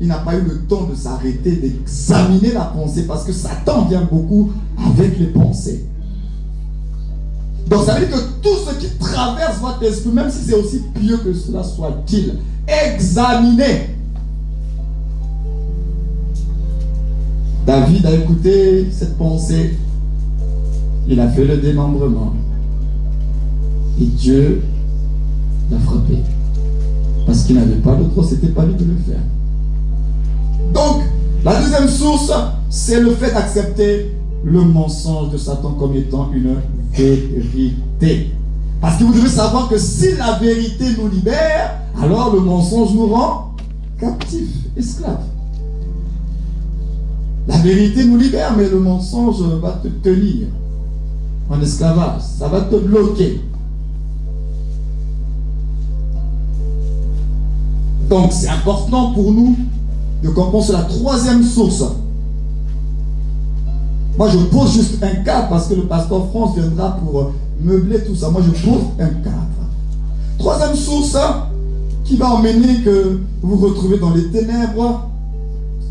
A: il n'a pas eu le temps de s'arrêter, d'examiner la pensée, parce que Satan vient beaucoup avec les pensées. Donc ça veut dire que tout ce qui traverse votre esprit, même si c'est aussi pieux que cela soit-il, examinez. David a écouté cette pensée, il a fait le démembrement et Dieu l'a frappé parce qu'il n'avait pas le droit, c'était pas lui de le faire. Donc la deuxième source, c'est le fait d'accepter le mensonge de Satan comme étant une vérité. Parce que vous devez savoir que si la vérité nous libère, alors le mensonge nous rend captifs, esclaves. La vérité nous libère, mais le mensonge va te tenir en esclavage. Ça va te bloquer. Donc c'est important pour nous de comprendre sur la troisième source. Moi je pose juste un cadre parce que le pasteur France viendra pour meubler tout ça. Moi je pose un cadre. Troisième source qui va emmener que vous vous retrouvez dans les ténèbres.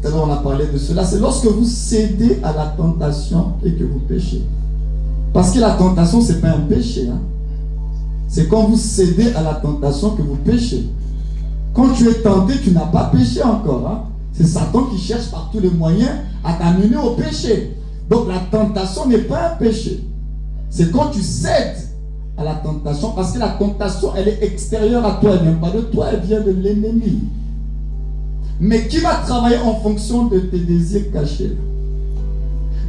A: Tout à l'heure on a parlé de cela. C'est lorsque vous cédez à la tentation et que vous péchez. Parce que la tentation c'est pas un péché. Hein. C'est quand vous cédez à la tentation que vous péchez. Quand tu es tenté, tu n'as pas péché encore. Hein. C'est Satan qui cherche par tous les moyens à t'amener au péché. Donc la tentation n'est pas un péché. C'est quand tu cèdes à la tentation, parce que la tentation, elle est extérieure à toi, elle ne vient pas de toi, elle vient de l'ennemi. Mais qui va travailler en fonction de tes désirs cachés.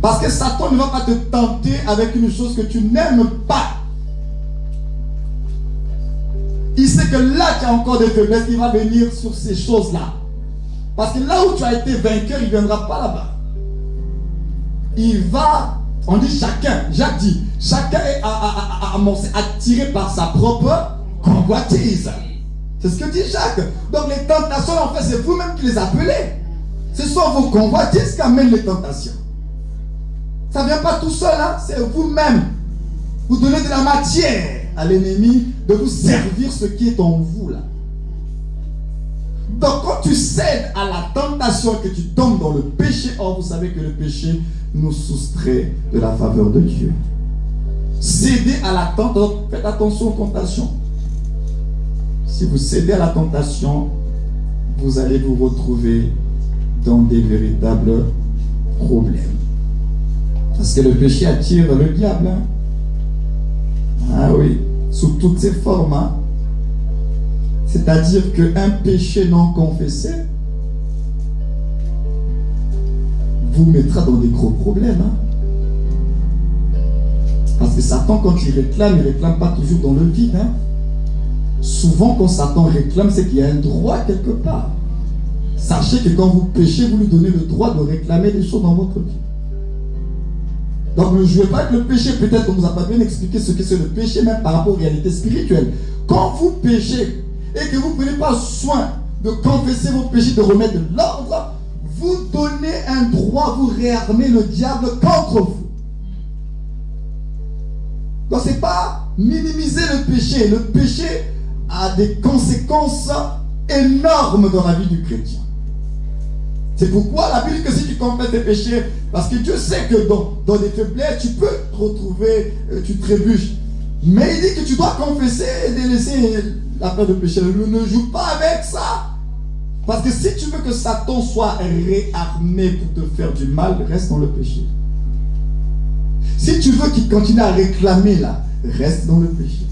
A: Parce que Satan ne va pas te tenter avec une chose que tu n'aimes pas. Il sait que là, tu as encore des faiblesses, il va venir sur ces choses-là. Parce que là où tu as été vainqueur, il ne viendra pas là-bas. Il va, on dit chacun, Jacques dit, chacun est attiré par sa propre convoitise. C'est ce que dit Jacques. Donc les tentations, en fait, c'est vous-même qui les appelez. Ce sont vos convoitises qui amènent les tentations. Ça ne vient pas tout seul, hein? C'est vous-même. Vous donnez de la matière à l'ennemi de vous servir ce qui est en vous là. Donc quand tu cèdes à la tentation que tu tombes dans le péché, or vous savez que le péché nous soustrait de la faveur de Dieu. Cédez à la tentation, faites attention aux tentations. Si vous cédez à la tentation, vous allez vous retrouver dans des véritables problèmes. Parce que le péché attire le diable. Hein? Ah oui, sous toutes ses formes. Hein? C'est-à-dire qu'un péché non confessé vous mettra dans des gros problèmes. Hein? Parce que Satan, quand il réclame pas toujours dans le vide. Hein? Souvent, quand Satan réclame, c'est qu'il y a un droit quelque part. Sachez que quand vous péchez, vous lui donnez le droit de réclamer des choses dans votre vie. Donc ne jouez pas avec le péché. Peut-être qu'on ne vous a pas bien expliqué ce que c'est le péché, même par rapport aux réalités spirituelles. Quand vous péchez et que vous ne prenez pas soin de confesser vos péchés, de remettre de l'ordre, vous donnez un droit, vous réarmez le diable contre vous. Donc ce n'est pas minimiser le péché. Le péché a des conséquences énormes dans la vie du chrétien. C'est pourquoi la Bible dit que si tu confesses tes péchés, parce que Dieu sait que dans des faiblesses, tu peux te retrouver, tu trébuches. Mais il dit que tu dois confesser et délaisser l'affaire de péché. Ne joue pas avec ça. Parce que si tu veux que Satan soit réarmé pour te faire du mal, reste dans le péché. Si tu veux qu'il continue à réclamer là, reste dans le péché.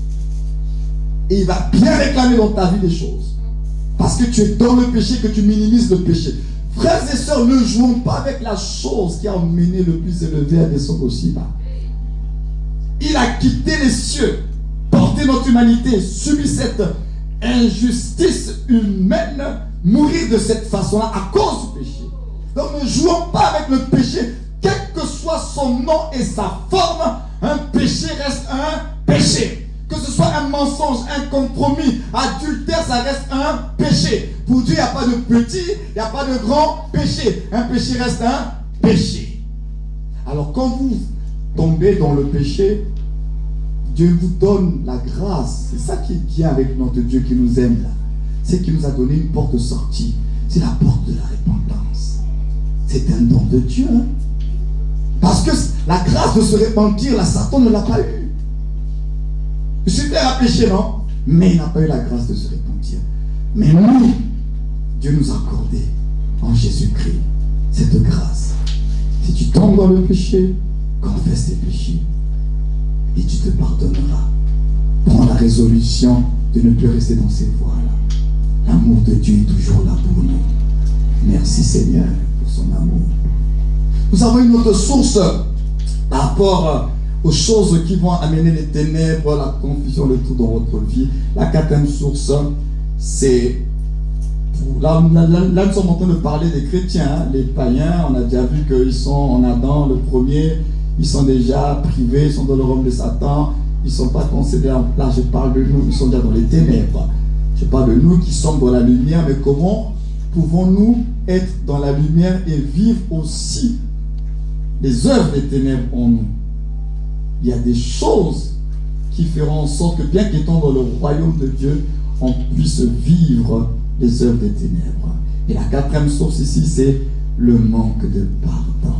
A: Et il va bien réclamer dans ta vie des choses. Parce que tu es dans le péché, que tu minimises le péché. Frères et sœurs, ne jouons pas avec la chose qui a emmené le plus élevé à descendre aussi bas. Il a quitté les cieux, porté notre humanité, subi cette injustice humaine, mourir de cette façon-là à cause du péché. Donc ne jouons pas avec le péché, quel que soit son nom et sa forme. Un péché reste un péché. Que ce soit un mensonge, un compromis, adultère, ça reste un péché. Pour Dieu, il n'y a pas de petit, il n'y a pas de grand péché. Un péché reste un péché. Alors quand vous tombez dans le péché, Dieu vous donne la grâce. C'est ça qui est bien avec notre Dieu qui nous aime là. C'est qu'il nous a donné une porte de sortie. C'est la porte de la repentance. C'est un don de Dieu. Hein? Parce que la grâce de se repentir, là, Satan ne l'a pas eu. Super à péché, non? Mais il n'a pas eu la grâce de se repentir. Mais nous, Dieu nous a accordé en Jésus-Christ cette grâce. Si tu tombes dans le péché, confesse tes péchés et tu te pardonneras. Prends la résolution de ne plus rester dans ces voies-là. L'amour de Dieu est toujours là pour nous. Merci Seigneur pour son amour. Nous avons une autre source par rapport aux choses qui vont amener les ténèbres, la confusion, le tout dans votre vie. La quatrième source, c'est... Là, nous sommes en train de parler des chrétiens, hein. Les païens, on a déjà vu qu'ils sont en Adam, le premier, ils sont déjà privés, ils sont dans le royaume de Satan, ils ne sont pas considérés. Là, je parle de nous, ils sont déjà dans les ténèbres. Je parle de nous qui sommes dans la lumière, mais comment pouvons-nous être dans la lumière et vivre aussi les œuvres des ténèbres en nous? Il y a des choses qui feront en sorte que bien qu'étant dans le royaume de Dieu, on puisse vivre les œuvres des ténèbres. Et la quatrième source ici, c'est le manque de pardon.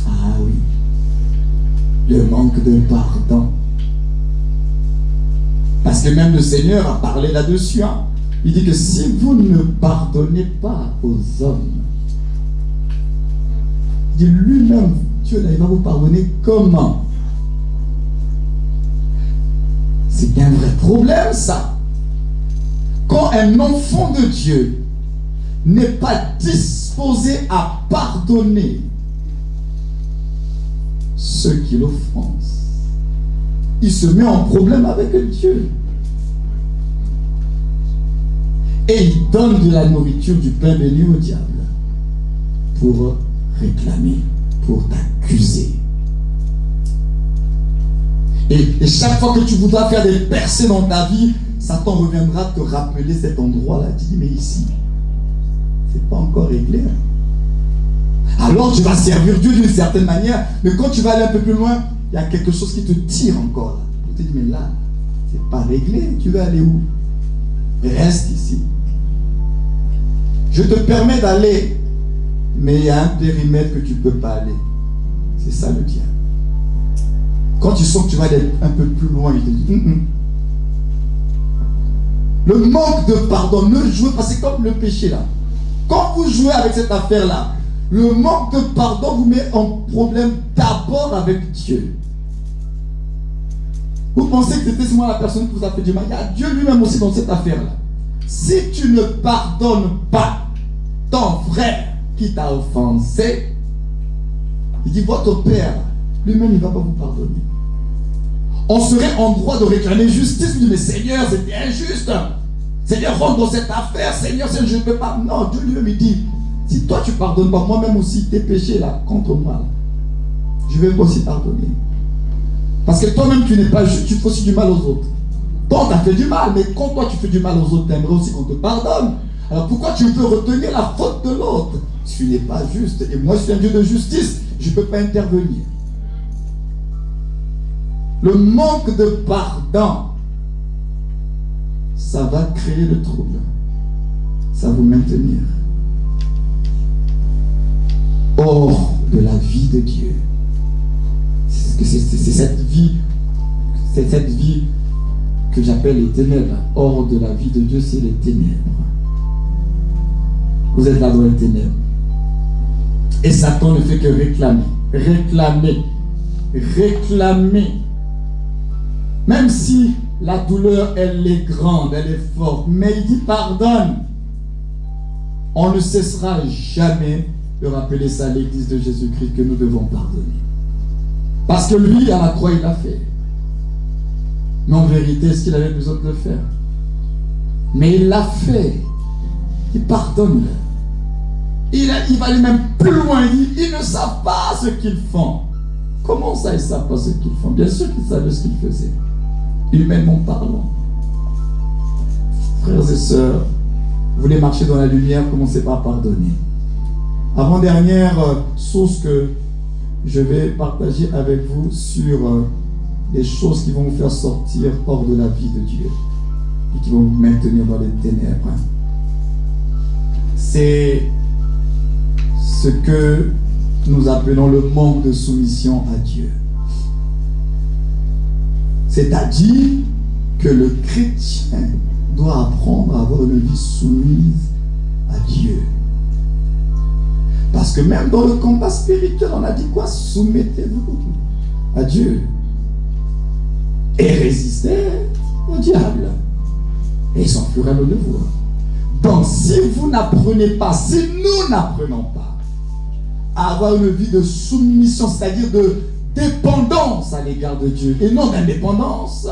A: Ah oui, le manque de pardon. Parce que même le Seigneur a parlé là-dessus. Hein. Il dit que si vous ne pardonnez pas aux hommes, il dit lui-même, Dieu là, il va vous pardonner comment? C'est un vrai problème ça. Quand un enfant de Dieu n'est pas disposé à pardonner ceux qui l'offensent, il se met en problème avec Dieu. Et il donne de la nourriture, du pain béni au diable pour réclamer, pour t'accuser. Et chaque fois que tu voudras faire des percées dans ta vie, Satan reviendra te rappeler cet endroit-là. Tu dis, mais ici, c'est pas encore réglé. Alors tu vas servir Dieu d'une certaine manière, mais quand tu vas aller un peu plus loin, il y a quelque chose qui te tire encore là. Pour te dire, mais là, c'est pas réglé. Tu veux aller où? Reste ici. Je te permets d'aller, mais il y a un périmètre que tu ne peux pas aller. C'est ça le diable. Quand tu sens que tu vas aller un peu plus loin, il te dit, Le manque de pardon, ne jouez pas, c'est comme le péché là. Quand vous jouez avec cette affaire-là, le manque de pardon vous met en problème d'abord avec Dieu. Vous pensez que c'était seulement la personne qui vous a fait du mal. Il y a Dieu lui-même aussi dans cette affaire-là. Si tu ne pardonnes pas ton frère qui t'a offensé, il dit votre père, lui-même, il ne va pas vous pardonner. On serait en droit de réclamer justice. Il dit, mais Seigneur, c'était injuste. Seigneur, rentre dans cette affaire. Seigneur, je ne peux pas. Non, Dieu lui-même, il dit, si toi tu ne pardonnes pas, moi-même aussi, tes péchés là, contre moi, là, je vais aussi pardonner. Parce que toi-même, tu n'es pas juste, tu fais aussi du mal aux autres. Toi, on t'a fait du mal, mais quand toi, tu fais du mal aux autres, tu aimerais aussi qu'on te pardonne. Alors pourquoi tu veux retenir la faute de l'autre? Tu n'es pas juste. Et moi, je suis un Dieu de justice. Je ne peux pas intervenir. Le manque de pardon, ça va créer le trouble. Ça va vous maintenir hors de la vie de Dieu. C'est cette vie que j'appelle les ténèbres. Hors de la vie de Dieu, c'est les ténèbres. Vous êtes là dans les ténèbres. Et Satan ne fait que réclamer. Réclamer. Même si la douleur, elle est grande, elle est forte, mais il dit pardonne. On ne cessera jamais de rappeler ça à l'église de Jésus-Christ que nous devons pardonner. Parce que lui, à la croix, il l'a fait. Mais en vérité, est-ce qu'il avait besoin de le faire? Mais il l'a fait. Il pardonne. Il va aller même plus loin. Ils ne savent pas ce qu'ils font. Comment ça, ils ne savent pas ce qu'ils font? Bien sûr qu'ils savaient ce qu'ils faisaient. Humainement parlant. Frères et sœurs, vous voulez marcher dans la lumière, commencez par pardonner. Avant-dernière source que je vais partager avec vous sur les choses qui vont vous faire sortir hors de la vie de Dieu et qui vont vous maintenir dans les ténèbres. C'est ce que nous appelons le manque de soumission à Dieu. C'est-à-dire que le chrétien doit apprendre à avoir une vie soumise à Dieu. Parce que même dans le combat spirituel, on a dit quoi? Soumettez-vous à Dieu. Et résistez au diable. Et il s'enfuira de vous. Donc si vous n'apprenez pas, si nous n'apprenons pas à avoir une vie de soumission, c'est-à-dire de dépendance à l'égard de Dieu et non d'indépendance,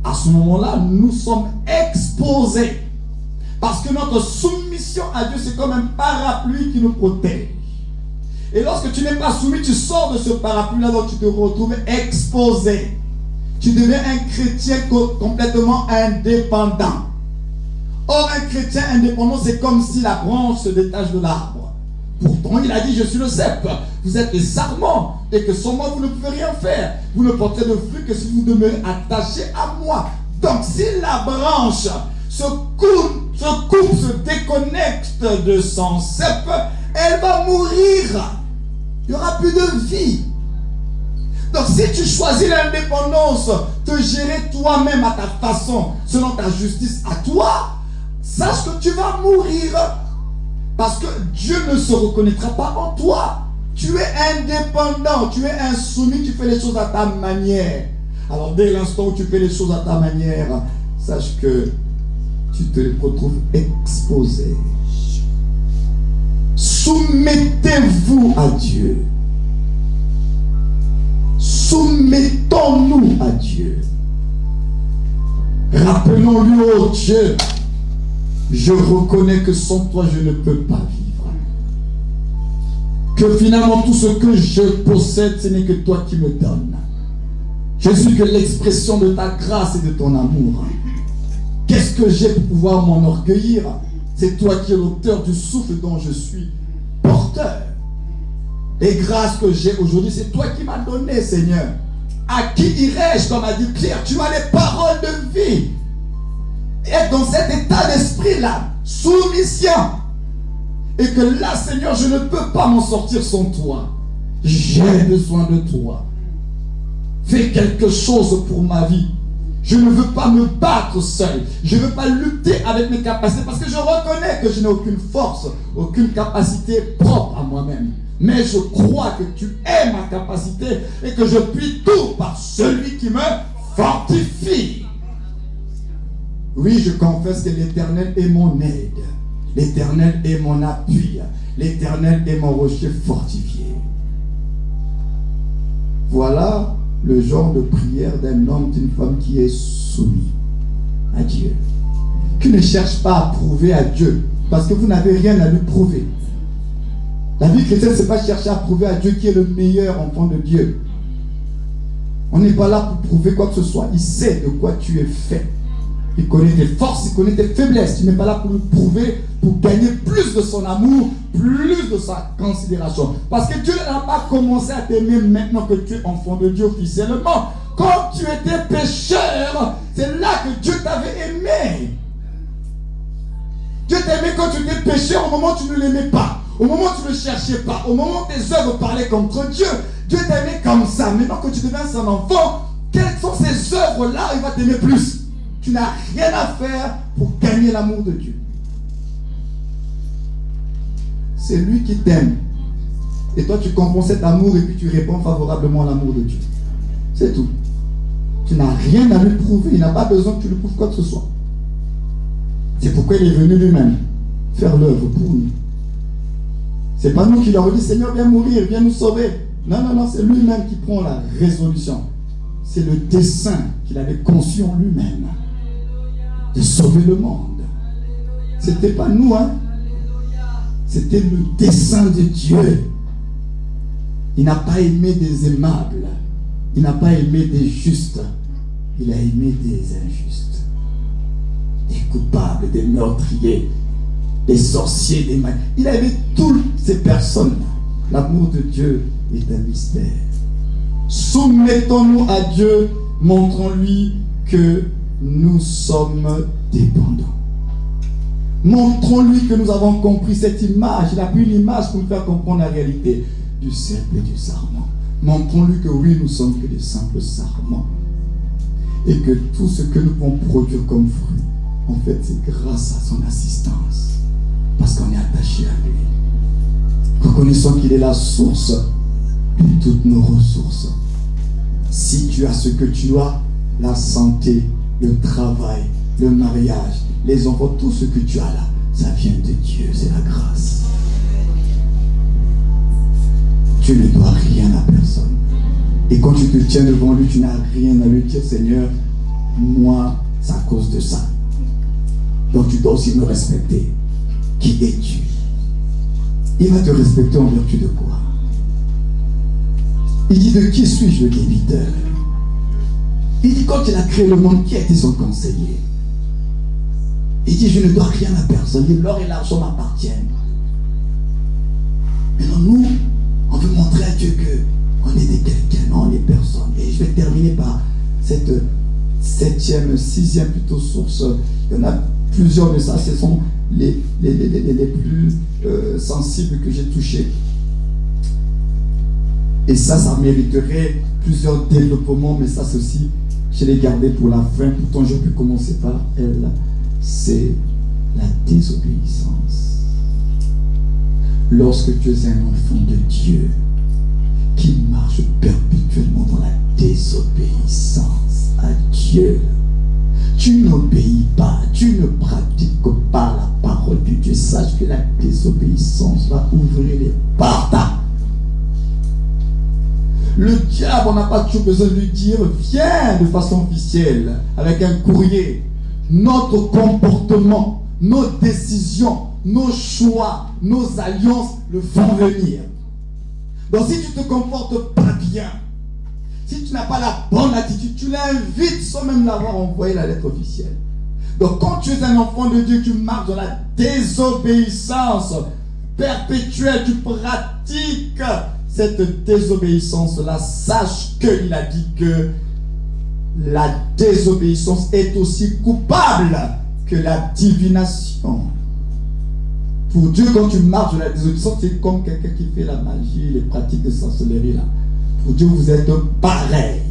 A: à ce moment-là, nous sommes exposés. Parce que notre soumission à Dieu, c'est comme un parapluie qui nous protège. Et lorsque tu n'es pas soumis, tu sors de ce parapluie-là, donc tu te retrouves exposé. Tu deviens un chrétien complètement indépendant. Or, un chrétien indépendant, c'est comme si la branche se détache de l'arbre. Pourtant, il a dit, je suis le cep. Vous êtes les sarments. Et que sans moi, vous ne pouvez rien faire. Vous ne porterez de fruit que si vous demeurez attaché à moi. Donc, si la branche se coupe, se déconnecte de son cep, elle va mourir. Il n'y aura plus de vie. Donc, si tu choisis l'indépendance, te gérer toi-même à ta façon, selon ta justice à toi, sache que tu vas mourir. Parce que Dieu ne se reconnaîtra pas en toi. Tu es indépendant, tu es insoumis, tu fais les choses à ta manière. Alors dès l'instant où tu fais les choses à ta manière, sache que tu te retrouves exposé. Soumettez-vous à Dieu. Soumettons-nous à Dieu. Rappelons-lui, oh Dieu, je reconnais que sans toi je ne peux pas vivre. Que finalement tout ce que je possède, ce n'est que toi qui me donnes. Je suis que l'expression de ta grâce et de ton amour. Qu'est-ce que j'ai pour pouvoir m'enorgueillir? C'est toi qui es l'auteur du souffle dont je suis porteur. Les grâces que j'ai aujourd'hui, c'est toi qui m'as donné, Seigneur. À qui irai-je, comme a dit Pierre? Tu as les paroles de vie. Être dans cet état d'esprit-là, soumission. Et que là, Seigneur, je ne peux pas m'en sortir sans toi. J'ai besoin de toi. Fais quelque chose pour ma vie. Je ne veux pas me battre seul. Je ne veux pas lutter avec mes capacités parce que je reconnais que je n'ai aucune force, aucune capacité propre à moi-même. Mais je crois que tu es ma capacité et que je puis tout par celui qui me fortifie. Oui, je confesse que l'Éternel est mon aide. L'Éternel est mon appui. L'Éternel est mon rocher fortifié. Voilà le genre de prière d'un homme, d'une femme qui est soumis à Dieu. Qui ne cherche pas à prouver à Dieu. Parce que vous n'avez rien à lui prouver. La vie chrétienne, ce n'est pas chercher à prouver à Dieu qui est le meilleur enfant de Dieu. On n'est pas là pour prouver quoi que ce soit. Il sait de quoi tu es fait. Il connaît tes forces, il connaît tes faiblesses. Tu n'es pas là pour le prouver, pour gagner plus de son amour, plus de sa considération. Parce que Dieu n'a pas commencé à t'aimer maintenant que tu es enfant de Dieu officiellement. Quand tu étais pécheur, c'est là que Dieu t'avait aimé. Dieu t'aimait quand tu étais pécheur, au moment où tu ne l'aimais pas. Au moment où tu ne le cherchais pas. Au moment où tes œuvres parlaient contre Dieu. Dieu t'aimait comme ça. Maintenant que tu deviens son enfant, quelles sont ces œuvres-là? Il va t'aimer plus. Tu n'as rien à faire pour gagner l'amour de Dieu. C'est lui qui t'aime. Et toi, tu comprends cet amour et puis tu réponds favorablement à l'amour de Dieu. C'est tout. Tu n'as rien à lui prouver. Il n'a pas besoin que tu lui prouves quoi que ce soit. C'est pourquoi il est venu lui-même faire l'œuvre pour nous. C'est pas nous qui leur dit Seigneur, viens mourir, viens nous sauver. Non, non, non, c'est lui-même qui prend la résolution. C'est le dessein qu'il avait conçu en lui-même de sauver le monde. C'était pas nous, hein. C'était le dessein de Dieu. Il n'a pas aimé des aimables. Il n'a pas aimé des justes. Il a aimé des injustes. Des coupables, des meurtriers, des sorciers, des mages. Il avait toutes ces personnes-là. L'amour de Dieu est un mystère. Soumettons-nous à Dieu, montrons-lui que nous sommes dépendants. Montrons-lui que nous avons compris cette image. Il a pris une image pour nous faire comprendre la réalité du cèpe et du sarment. Montrons-lui que oui, nous sommes que des simples sarments. Et que tout ce que nous pouvons produire comme fruit, en fait, c'est grâce à son assistance. Parce qu'on est attaché à lui. Reconnaissons qu'il est la source de toutes nos ressources. Si tu as ce que tu as, la santé, le travail, le mariage, les enfants, tout ce que tu as là, ça vient de Dieu, c'est la grâce. Tu ne dois rien à personne. Et quand tu te tiens devant lui, tu n'as rien à lui dire, Seigneur, moi, c'est à cause de ça. Donc tu dois aussi me respecter. Qui es-tu? Il va te respecter en vertu de quoi? Il dit, de qui suis-je le débiteur? Il dit, quand il a créé le monde, qui a été son conseiller? Il dit, je ne dois rien à personne. Il dit, l'or et l'argent m'appartiennent. Maintenant, nous, on veut montrer à Dieu qu'on est des quelqu'un, non, on est personne. Et je vais terminer par cette sixième plutôt source. Il y en a plusieurs de ça, ce sont les plus sensibles que j'ai touchés. Et ça mériterait plusieurs développements, mais ça, ceci, je l'ai gardé pour la fin. Pourtant, j'ai pu commencer par elle. C'est la désobéissance. Lorsque tu es un enfant de Dieu qui marche perpétuellement dans la désobéissance à Dieu, tu n'obéis pas, tu ne pratiques pas la parole de Dieu. Sache que la désobéissance va ouvrir les portes. Le diable, on n'a pas toujours besoin de lui dire viens de façon officielle avec un courrier. Notre comportement, nos décisions, nos choix, nos alliances le font venir. Donc si tu te comportes pas bien, si tu n'as pas la bonne attitude, tu l'invites sans même l'avoir envoyé la lettre officielle. Donc quand tu es un enfant de Dieu, tu marches dans la désobéissance perpétuelle, tu pratiques cette désobéissance-là. Sache qu'il a dit que la désobéissance est aussi coupable que la divination. Pour Dieu, quand tu marches dans la désobéissance, c'est comme quelqu'un qui fait la magie, les pratiques de sorcellerie là. Pour Dieu, vous êtes pareil.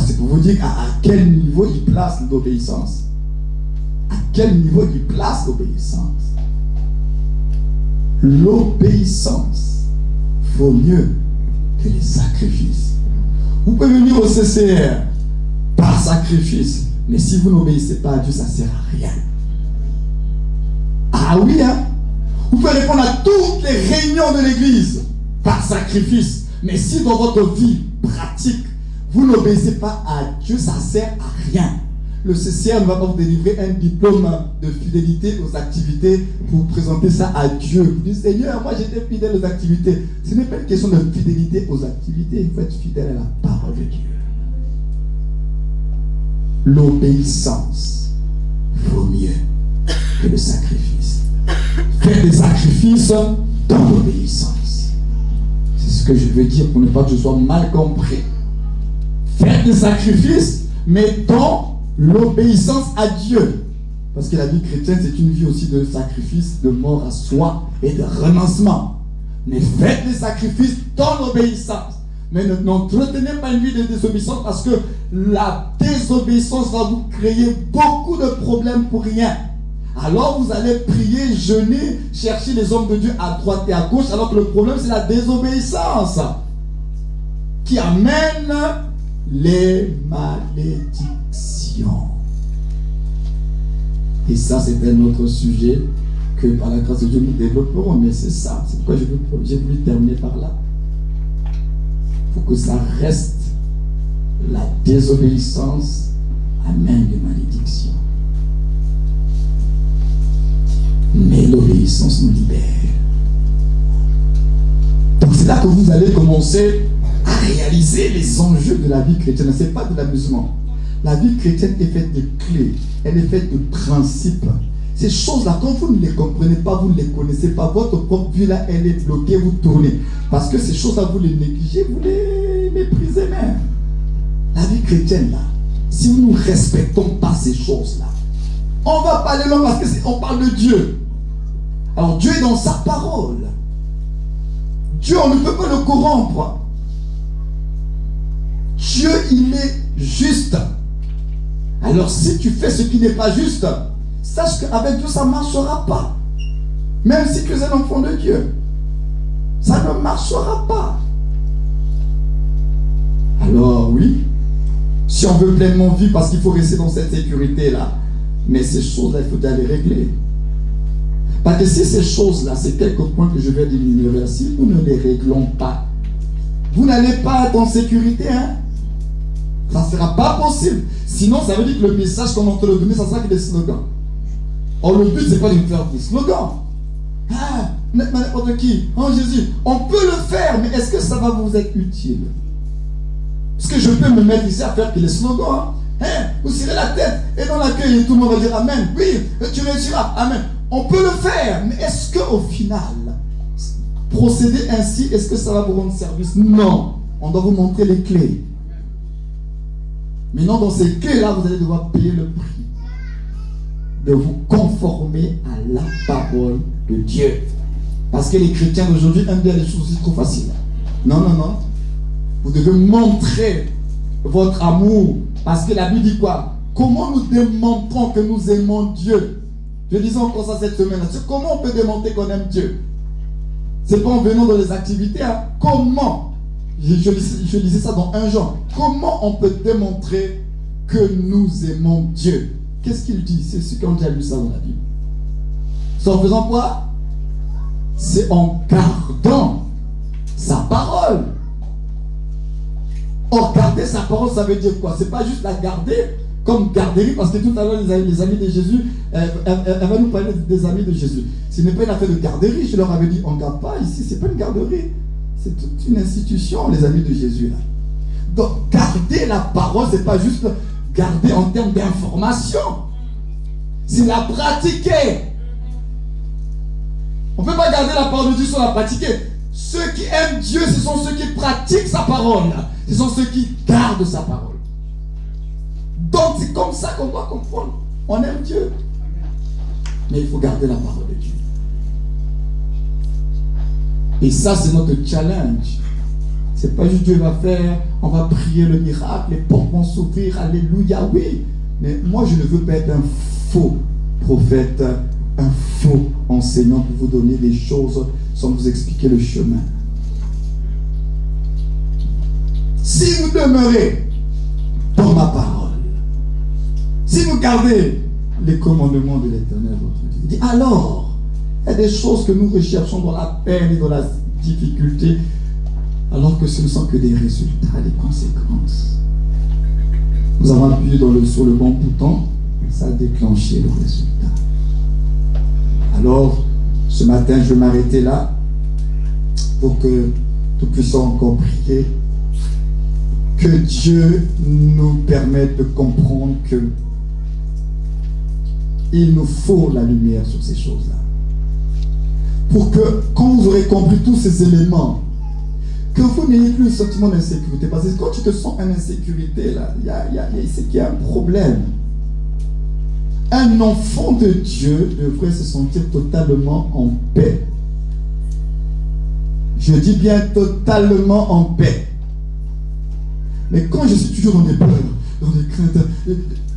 A: C'est pour vous dire à quel niveau il place l'obéissance. À quel niveau il place l'obéissance. L'obéissance vaut mieux que les sacrifices. Vous pouvez venir au CCR par sacrifice, mais si vous n'obéissez pas à Dieu, ça ne sert à rien. Ah oui, hein? Vous pouvez répondre à toutes les réunions de l'église par sacrifice, mais si dans votre vie pratique, vous n'obéissez pas à Dieu, ça ne sert à rien. Le CCR ne va pas vous délivrer un diplôme de fidélité aux activités pour présenter ça à Dieu. Vous dites, Seigneur, moi j'étais fidèle aux activités. Ce n'est pas une question de fidélité aux activités, il faut être fidèle à la parole de Dieu. L'obéissance vaut mieux que le sacrifice. Faire des sacrifices dans l'obéissance. C'est ce que je veux dire pour ne pas que je sois mal compris. Faire des sacrifices, mais dans l'obéissance à Dieu. Parce que la vie chrétienne, c'est une vie aussi de sacrifice, de mort à soi et de renoncement. Mais faites des sacrifices dans l'obéissance. Mais n'entretenez pas une vie de désobéissance parce que la désobéissance va vous créer beaucoup de problèmes pour rien. Alors vous allez prier, jeûner, chercher les hommes de Dieu à droite et à gauche, alors que le problème c'est la désobéissance qui amène les malédictions. Et ça c'est un autre sujet que par la grâce de Dieu nous développerons, mais c'est ça, c'est pourquoi j'ai voulu terminer par là. Pour que ça reste, la désobéissance amène les malédictions. Mais l'obéissance nous libère. Donc c'est là que vous allez commencer à réaliser les enjeux de la vie chrétienne. Ce n'est pas de l'amusement. La vie chrétienne est faite de clés, elle est faite de principes. Ces choses-là, quand vous ne les comprenez pas, vous ne les connaissez pas, votre propre vie là, elle est bloquée, vous tournez. Parce que ces choses-là, vous les négligez, vous les méprisez même. La vie chrétienne là, si nous ne respectons pas ces choses-là, on va pas aller loin parce qu'on parle de Dieu. Alors Dieu est dans sa parole. Dieu, on ne peut pas le corrompre. Dieu, il est juste. Alors si tu fais ce qui n'est pas juste, sache qu'avec Dieu, ça ne marchera pas. Même si tu es un enfant de Dieu, ça ne marchera pas. Alors oui, si on veut pleinement vivre, parce qu'il faut rester dans cette sécurité-là, mais ces choses-là, il faut aller régler. Parce que si ces choses-là, c'est quelques points que je vais diminuer, si nous ne les réglons pas, vous n'allez pas être en sécurité, hein? Ça ne sera pas possible. Sinon, ça veut dire que le message qu'on est en train de donner, ça sera que des slogans. Or, le but, c'est pas de faire des slogans. Ah, n'importe qui, en Jésus, on peut le faire, mais est-ce que ça va vous être utile? Est-ce que je peux me mettre ici à faire que les slogans, hein? Vous tirez la tête, et dans l'accueil, tout le monde va dire Amen. Oui, tu réussiras, Amen. On peut le faire, mais est-ce qu'au final, procéder ainsi, est-ce que ça va vous rendre service? Non. On doit vous montrer les clés. Maintenant, dans ces clés-là, vous allez devoir payer le prix de vous conformer à la parole de Dieu. Parce que les chrétiens d'aujourd'hui aiment bien les choses trop faciles. Non, non, non. Vous devez montrer votre amour. Parce que la Bible dit quoi? Comment nous démontrons que nous aimons Dieu? Je disais encore ça cette semaine. Comment on peut démontrer qu'on aime Dieu? C'est pas en venant dans les activités. Hein? Comment? Je lisais ça dans 1 Jean. Comment on peut démontrer que nous aimons Dieu? Qu'est-ce qu'il dit? C'est ce qu'on a lu ça dans la Bible. C'est en faisant quoi? C'est en gardant sa parole. Or, garder sa parole, ça veut dire quoi? C'est pas juste la garder comme garderie, parce que tout à l'heure, les amis de Jésus, elle va nous parler des amis de Jésus. Ce n'est pas une affaire de garderie, je leur avais dit, on ne garde pas ici, c'est pas une garderie. C'est toute une institution, les amis de Jésus. Là. Donc, garder la parole, ce n'est pas juste garder en termes d'information. C'est la pratiquer. On ne peut pas garder la parole de Dieu sans la pratiquer. Ceux qui aiment Dieu, ce sont ceux qui pratiquent sa parole. Ce sont ceux qui gardent sa parole. Donc, c'est comme ça qu'on doit comprendre. On aime Dieu. Mais il faut garder la parole de Dieu. Et ça, c'est notre challenge. C'est pas juste Dieu va faire, on va prier le miracle, les portes vont s'ouvrir, alléluia, oui. Mais moi, je ne veux pas être un faux prophète, un faux enseignant pour vous donner des choses sans vous expliquer le chemin. Si vous demeurez dans ma parole, si vous gardez les commandements de l'Éternel, votre Dieu, alors, il y a des choses que nous recherchons dans la peine et dans la difficulté, alors que ce ne sont que des résultats, des conséquences. Nous avons appuyé sur le bon bouton, ça a déclenché le résultat. Alors, ce matin, je vais m'arrêter là pour que nous puissions encore prier. Que Dieu nous permette de comprendre que il nous faut la lumière sur ces choses-là. Pour que, quand vous aurez compris tous ces éléments, que vous n'ayez plus le sentiment d'insécurité. Parce que quand tu te sens en insécurité, là, c'est qu'il y a un problème. Un enfant de Dieu devrait se sentir totalement en paix. Je dis bien totalement en paix. Mais quand je suis toujours dans des peurs, dans des craintes,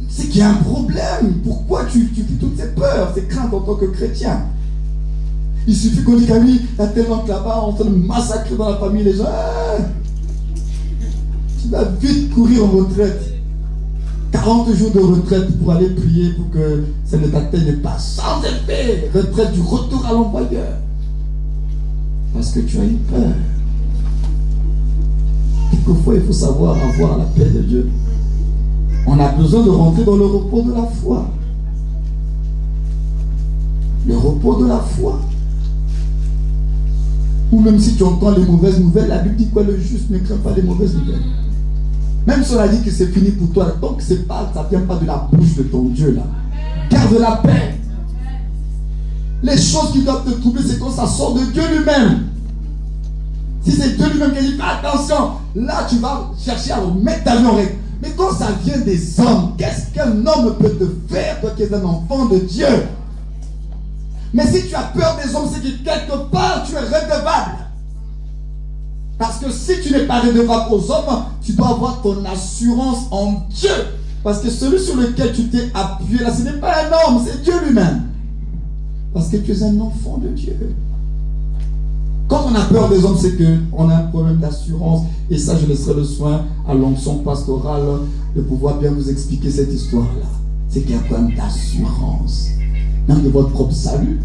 A: c'est qu'il y a un problème. Pourquoi tu vis toutes ces peurs, ces craintes en tant que chrétien? Il suffit qu'on dise qu'à lui, il y a tellement que là-bas, on se massacre dans la famille, les gens. Tu vas vite courir en retraite. 40 jours de retraite pour aller prier pour que ça ne t'atteigne pas. Sans effet, retraite du retour à l'employeur. Parce que tu as eu peur. Quelquefois, il faut savoir avoir la paix de Dieu. On a besoin de rentrer dans le repos de la foi. Le repos de la foi. Ou même si tu entends les mauvaises nouvelles, la Bible dit quoi? Le juste ne craint pas les mauvaises nouvelles. Même si on a dit que c'est fini pour toi, tant que c'est pas, ça ne vient pas de la bouche de ton Dieu là. Garde la paix. Les choses qui doivent te troubler, c'est quand ça sort de Dieu lui-même. Si c'est Dieu lui-même qui dit fais attention, là tu vas chercher à remettre ta vie en règle. Mais quand ça vient des hommes, qu'est-ce qu'un homme peut te faire, toi qui es un enfant de Dieu? Mais si tu as peur des hommes, c'est que quelque part tu es redevable. Parce que si tu n'es pas redevable aux hommes, tu dois avoir ton assurance en Dieu. Parce que celui sur lequel tu t'es appuyé là, ce n'est pas un homme, c'est Dieu lui-même. Parce que tu es un enfant de Dieu. Quand on a peur des hommes, c'est qu'on a un problème d'assurance. Et ça, je laisserai le soin à l'onction pastorale de pouvoir bien vous expliquer cette histoire-là. C'est qu'il y a un problème d'assurance. Même de votre propre salut.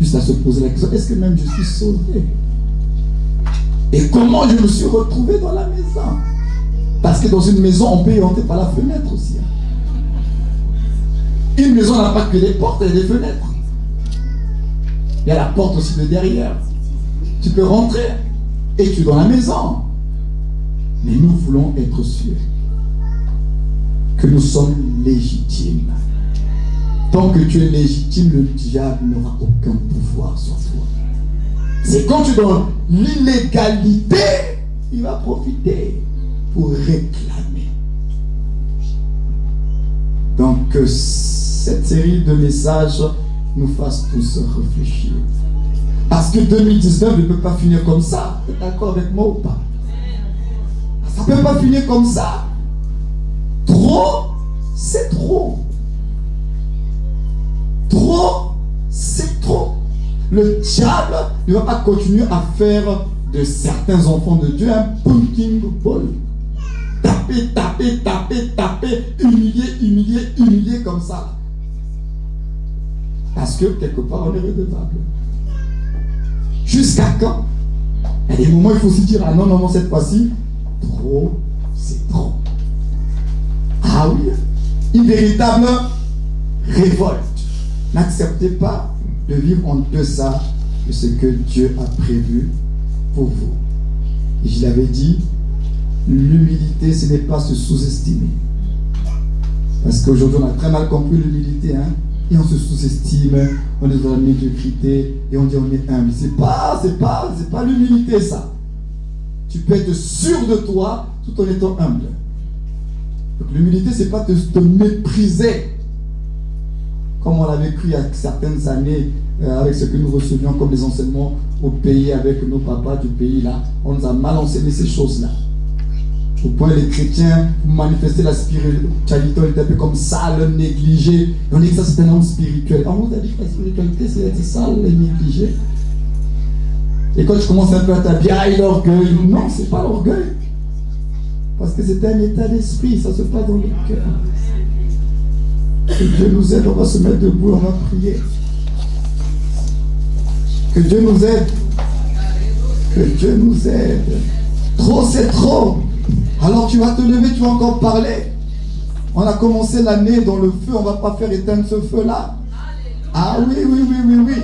A: Juste à se poser la question, est-ce que même je suis sauvé? Et comment je me suis retrouvé dans la maison? Parce que dans une maison, on peut y entrer par la fenêtre aussi. Une maison n'a pas que des portes et des fenêtres. Il y a la porte aussi de derrière. Tu peux rentrer et tu es dans la maison. Mais nous voulons être sûrs que nous sommes légitimes. Tant que tu es légitime, le diable n'aura aucun pouvoir sur toi. C'est quand tu es dans l'illégalité, il va profiter pour réclamer. Donc que cette série de messages nous fasse tous réfléchir. Parce que 2019 ne peut pas finir comme ça. Tu es d'accord avec moi ou pas? Ça ne peut pas finir comme ça. Trop, c'est trop. Trop, c'est trop. Le diable ne va pas continuer à faire de certains enfants de Dieu un punching ball. Taper, taper, taper, taper, humilier, humilier, humilier comme ça. Parce que quelque part on est redevable. Jusqu'à quand? Il y a des moments où il faut se dire, ah non, non, non, cette fois-ci, trop, c'est trop. Ah oui, une véritable révolte. N'acceptez pas de vivre en deçà de ce que Dieu a prévu pour vous. Et je l'avais dit, l'humilité, ce n'est pas se sous-estimer. Parce qu'aujourd'hui, on a très mal compris l'humilité, hein? Et on se sous-estime, on est dans la médiocrité, et on dit on est humble. C'est pas l'humilité, ça. Tu peux être sûr de toi tout en étant humble. Donc l'humilité, c'est pas te mépriser. Comme on l'a vécu il y a certaines années, avec ce que nous recevions comme les enseignements au pays, avec nos papas du pays là, on nous a mal enseigné ces choses-là. Au point les chrétiens manifestaient la spiritualité, on était un peu comme sale, négligé. Et on dit que ça c'est un homme spirituel. On vous a dit que la spiritualité c'est sale et négligé. Et quand je commence un peu à t'habiller, ah, l'orgueil. Non, c'est pas l'orgueil. Parce que c'est un état d'esprit, ça se passe dans le cœur. Que Dieu nous aide, on va se mettre debout, on va prier. Que Dieu nous aide. Que Dieu nous aide. Trop, c'est trop. Alors tu vas te lever, tu vas encore parler. On a commencé l'année dans le feu, on ne va pas faire éteindre ce feu-là. Ah oui, oui, oui, oui, oui.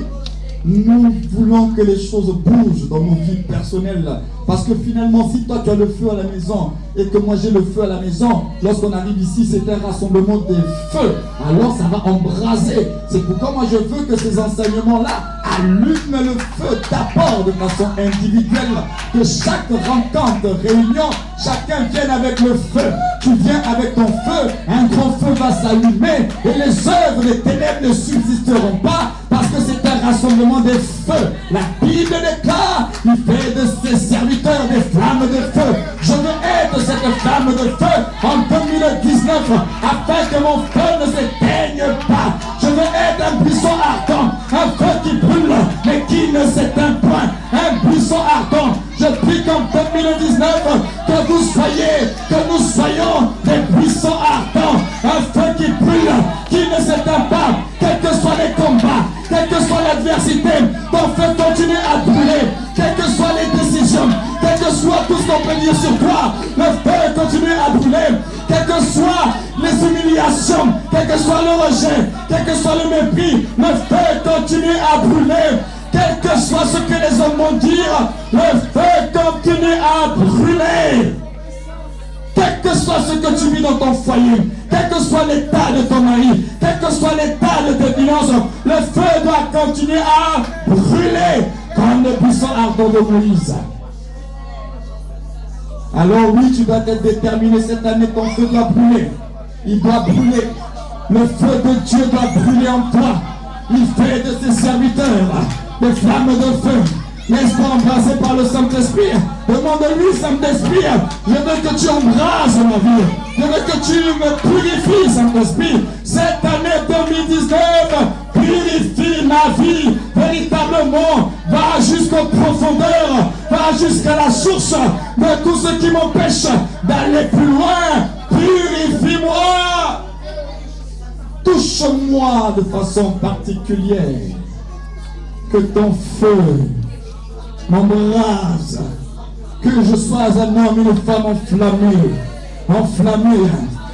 A: Nous voulons que les choses bougent dans nos vies personnelles. Parce que finalement, si toi tu as le feu à la maison et que moi j'ai le feu à la maison, lorsqu'on arrive ici, c'est un rassemblement des feux. Alors ça va embraser. C'est pourquoi moi je veux que ces enseignements-là allument le feu d'abord de façon individuelle. Que chaque rencontre, réunion, chacun vienne avec le feu. Tu viens avec ton feu, un grand feu va s'allumer et les œuvres des ténèbres ne subsisteront pas parce que c'est un rassemblement des feux. La Bible déclare, il fait de ses serviteurs des flammes de feu. Je veux être cette flamme de feu en 2019 afin que mon feu ne s'éteigne pas. Je veux être un buisson ardent, un feu qui brûle mais qui ne s'éteint point. Un buisson ardent. Je prie qu'en 2019 que nous soyons des buissons ardents, un feu qui brûle, qui ne s'éteint pas, quels que soient les combats, quelle que soit l'adversité, ton feu continue à brûler, quelles que soient les décisions, quel que soit tout ce qu'on peut dire sur toi, le feu continue à brûler, quelles que soient les humiliations, quel que soit le rejet, quel que soit le mépris, le feu continue à brûler. Quel que soit ce que les hommes vont dire, le feu continue à brûler. Quel que soit ce que tu vis dans ton foyer, quel que soit l'état de ton mari, quel que soit l'état de tes finances, le feu doit continuer à brûler comme le buisson ardent de Moïse. Alors oui, tu dois être déterminé cette année, ton feu doit brûler. Il doit brûler. Le feu de Dieu doit brûler en toi. Il fait de ses serviteurs des flammes de feu. Laisse-toi embrasser par le Saint-Esprit. Demande-lui, Saint-Esprit, je veux que tu embrases ma vie. Je veux que tu me purifies, Saint-Esprit. Cette année 2019, purifie ma vie. Véritablement, va jusqu'aux profondeurs, va jusqu'à la source de tout ce qui m'empêche d'aller plus loin. Purifie-moi. Touche-moi de façon particulière. Que ton feu m'embrase. Que je sois un homme, une femme enflammée. Enflammée.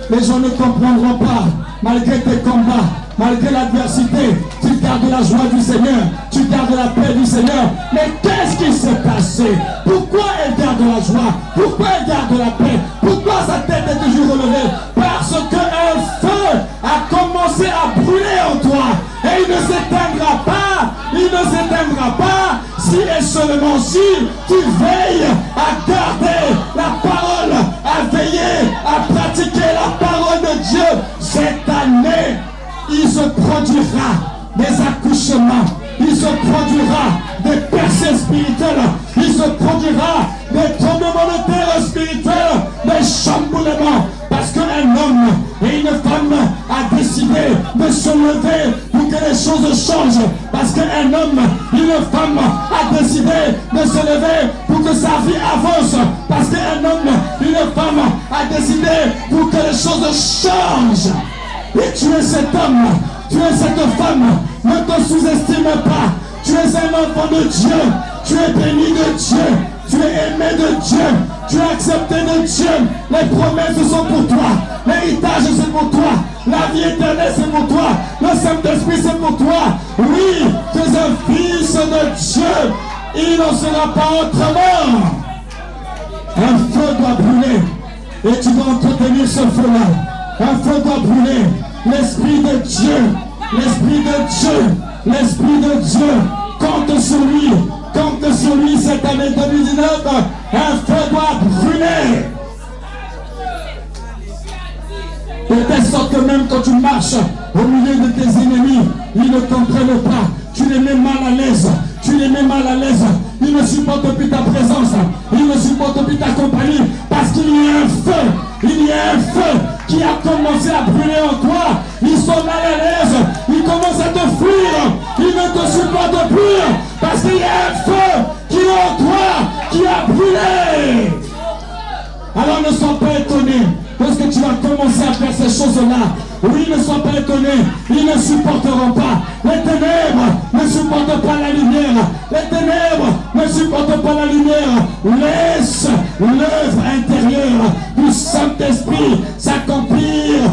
A: Les gens ne comprendront pas. Malgré tes combats, malgré l'adversité, tu gardes la joie du Seigneur. Tu gardes la paix du Seigneur. Mais qu'est-ce qui s'est passé? Pourquoi elle garde la joie? Pourquoi elle garde la paix? Pourquoi sa tête est toujours relevée? Parce qu'un feu a commencé à brûler en toi. Et il ne s'éteindra pas. Il ne s'éteindra pas si et seulement si tu veilles à garder la parole, à veiller, à pratiquer la parole de Dieu. Cette année, il se produira des accouchements, il se produira des percées spirituelles, il se produira des tremblements de terre spirituels, des chamboulements. Parce qu'un homme et une femme a décidé de se lever pour que les choses changent. Parce qu'un homme et une femme a décidé de se lever pour que sa vie avance. Parce qu'un homme et une femme a décidé pour que les choses changent. Et tu es cet homme, tu es cette femme, ne te sous-estime pas. Tu es un enfant de Dieu, tu es béni de Dieu. Tu es aimé de Dieu, tu es accepté de Dieu, les promesses sont pour toi, l'héritage c'est pour toi, la vie éternelle c'est pour toi, le Saint-Esprit c'est pour toi. Oui, tu es un fils de Dieu, il n'en sera pas autrement. Un feu doit brûler et tu dois entretenir ce feu-là. Un feu doit brûler, l'Esprit de Dieu, l'Esprit de Dieu, l'Esprit de Dieu, compte sur lui. Compte sur lui cette année 2019, un feu doit brûler. De telle sorte que même quand tu marches au milieu de tes ennemis, ils ne comprennent pas. Tu les mets mal à l'aise. Tu les mets mal à l'aise. Ils ne supportent plus ta présence. Ils ne supportent plus ta compagnie. Parce qu'il y a un feu. Il y a un feu qui a commencé à brûler en toi. Ils sont mal à l'aise. Ils commencent à te fuir. Ils ne te supportent plus. Parce qu'il y a un feu qui est en toi, qui a brûlé. Alors ne sois pas étonné. Lorsque tu vas commencer à faire ces choses-là, oui, ne sois pas étonné, ils ne supporteront pas. Les ténèbres ne supportent pas la lumière. Les ténèbres ne supportent pas la lumière. Laisse l'œuvre intérieure du Saint-Esprit s'accomplir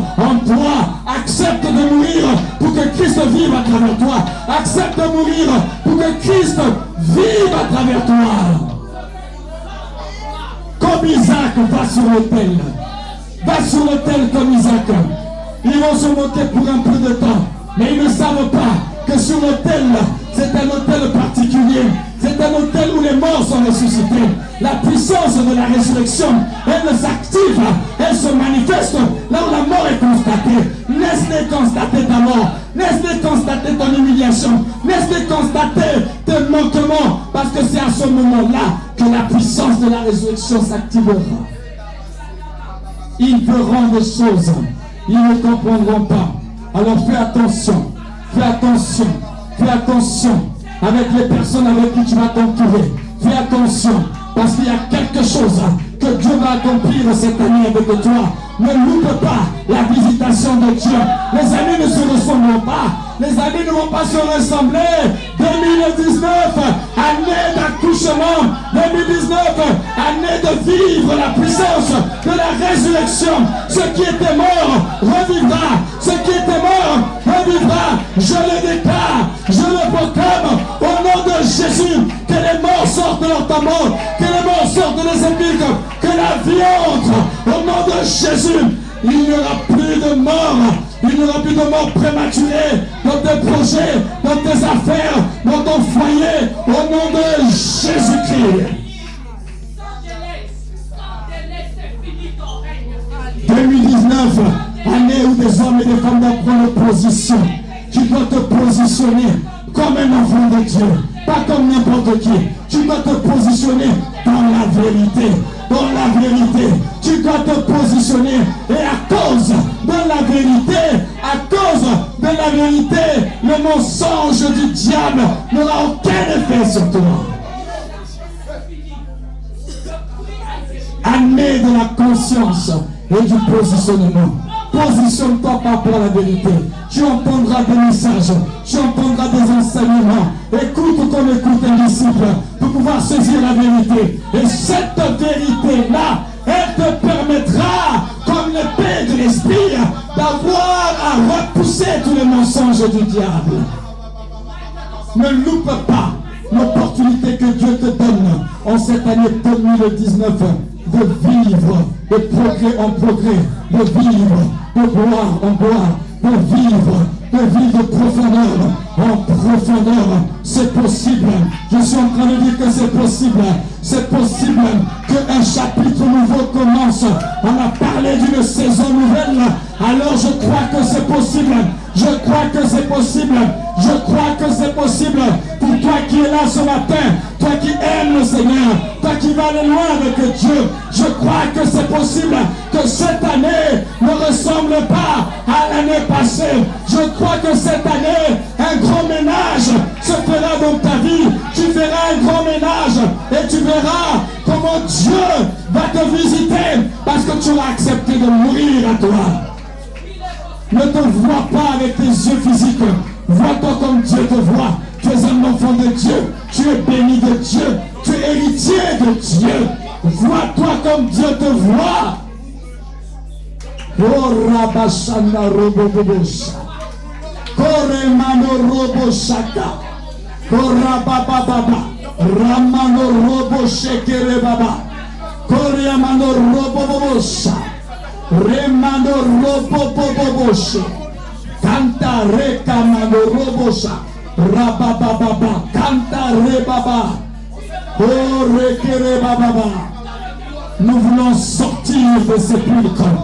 A: Accepte de mourir pour que Christ vive à travers toi. Comme Isaac, va sur l'autel. Va sur l'autel comme Isaac. Ils vont se moquer pour un peu de temps. Mais ils ne savent pas que sur l'autel, c'est un autel particulier. C'est un autel où les morts sont ressuscités. La puissance de la résurrection, elle s'active, elle se manifeste là où la mort est constatée. Laisse-les constater ta mort. Laisse-les constater ton humiliation. Laisse-les constater tes manquements. Parce que c'est à ce moment-là que la puissance de la résurrection s'activera. Ils verront des choses. Ils ne comprendront pas. Alors fais attention. Fais attention. Fais attention avec les personnes avec qui tu vas t'entourer. Fais attention. Parce qu'il y a quelque chose que Dieu va accomplir cette année avec toi. Ne loupe pas la visitation de Dieu. Les amis ne se ressemblent pas. Les amis ne vont pas se ressembler. 2019, année d'accouchement. 2019, année de vivre la puissance de la résurrection. Ce qui était mort revivra. Ce qui était mort revivra. Je le déclare, je le proclame au nom de Jésus. Que les morts sortent de leur tambour. Que les morts sortent de les épiques. Que la vie entre au nom de Jésus. Il n'y aura plus de mort. Il n'y aura plus de mort prématurée dans tes projets, dans tes affaires, dans ton foyer, au nom de Jésus-Christ. 2019, année où des hommes et des femmes doivent prendre position. Tu dois te positionner comme un enfant de Dieu, pas comme n'importe qui. Tu dois te positionner dans la vérité. Dans la vérité, tu dois te positionner. Et à cause de la vérité, le mensonge du diable n'aura aucun effet sur toi. Année de la conscience et du positionnement. Positionne-toi par rapport à la vérité. Tu entendras des messages, tu entendras des enseignements. Écoute comme écoute un disciple pour pouvoir saisir la vérité. Et cette vérité-là, elle te permettra, comme l'épée de l'esprit, d'avoir à repousser tous les mensonges du diable. Ne loupe pas l'opportunité que Dieu te donne en cette année 2019 de vivre de progrès en progrès, de vivre de gloire en gloire, de vivre de profondeur en profondeur. C'est possible. Je suis en train de dire que c'est possible. C'est possible qu'un chapitre nouveau commence. On a parlé d'une saison nouvelle. Alors je crois que c'est possible. Je crois que c'est possible. Je crois que c'est possible. Pour toi qui es là ce matin, toi qui aimes le Seigneur, toi qui vas aller loin avec Dieu, je crois que c'est possible que cette année ne ressemble pas à l'année passée. Je crois que cette année, un grand ménage se fera dans ta vie. Tu feras un grand ménage et tu verras comment Dieu va te visiter parce que tu auras accepté de mourir à toi. Ne te vois pas avec tes yeux physiques. Vois-toi comme Dieu te voit. Tu es un enfant de Dieu. Tu es béni de Dieu. Tu es héritier de Dieu. Vois-toi comme Dieu te voit. Oh Rabashana Robobosha. Koremano Roboshaka. Korabababa. Ramano Roboshekere Baba. Koreamano Robobosha. Remano Robobosha. Kanta Rekamano Robosha. Rabababa. Kanta Rebaba. Korekere Baba. Nous voulons sortir des sépulcres.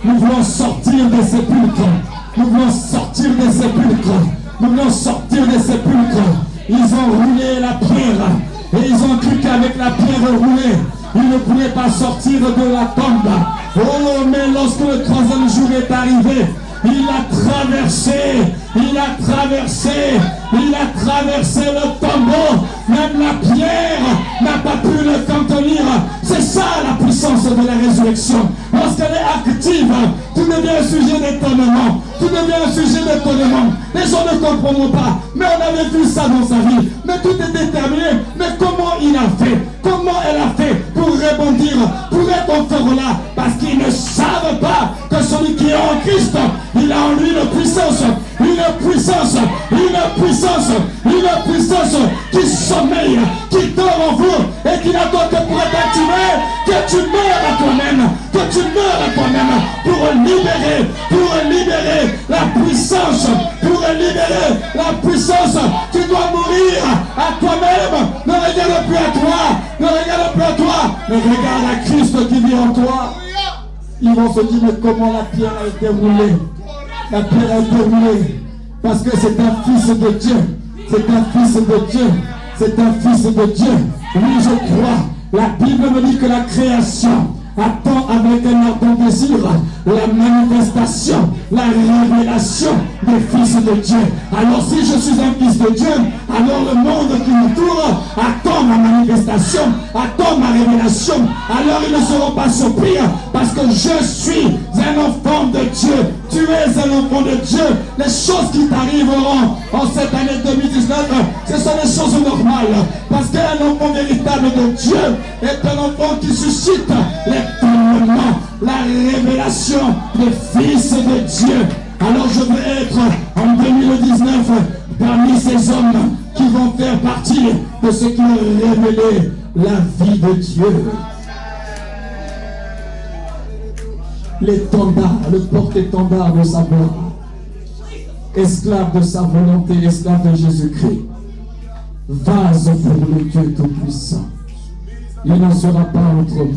A: Nous voulons sortir des sépulcres. Nous voulons sortir des sépulcres. Nous voulons sortir des sépulcres. Ils ont roulé la pierre. Et ils ont cru qu'avec la pierre roulée, ils ne pouvaient pas sortir de la tombe. Oh, mais lorsque le troisième jour est arrivé, il a traversé le tombeau. Même la pierre n'a pas pu le contenir. C'est ça la puissance de la résurrection. Lorsqu'elle est active, tout devient un sujet d'étonnement. Tout devient un sujet d'étonnement. Les gens ne comprendront pas. Mais on avait vu ça dans sa vie. Mais tout est déterminé. Mais comment il a fait? Comment elle a fait pour rebondir pour être encore là, parce qu'ils ne savent pas que celui qui est en Christ, il a en lui une puissance qui sommeille, qui dort en vous et qui n'a d'autre que pour être activé que tu meurs à toi-même, pour libérer la puissance, tu dois mourir à toi-même. Ne regarde plus à toi, mais regarde à Christ qui vit en toi. Ils vont se dire, mais comment la pierre a été roulée? La pierre a été roulée parce que c'est un fils de Dieu. Oui, je crois. La Bible me dit que la création attend avec un ardent désir la manifestation, la révélation des fils de Dieu. Alors si je suis un fils de Dieu, alors le monde qui m'entoure attend ma manifestation, attend ma révélation. Alors ils ne seront pas surpris parce que je suis un enfant de Dieu. Tu es un enfant de Dieu. Les choses qui t'arriveront en cette année 2019, ce sont des choses normales. Parce qu'un enfant véritable de Dieu est un enfant qui suscite l'étonnement, la révélation des fils de Dieu. Alors je veux être en 2019 parmi ces hommes qui vont faire partie de ceux qui ont révélé la vie de Dieu. L'étendard, le porte-étendard de sa gloire, esclave de sa volonté, esclave de Jésus-Christ, vase pour le Dieu Tout-Puissant. Il n'en sera pas autrement.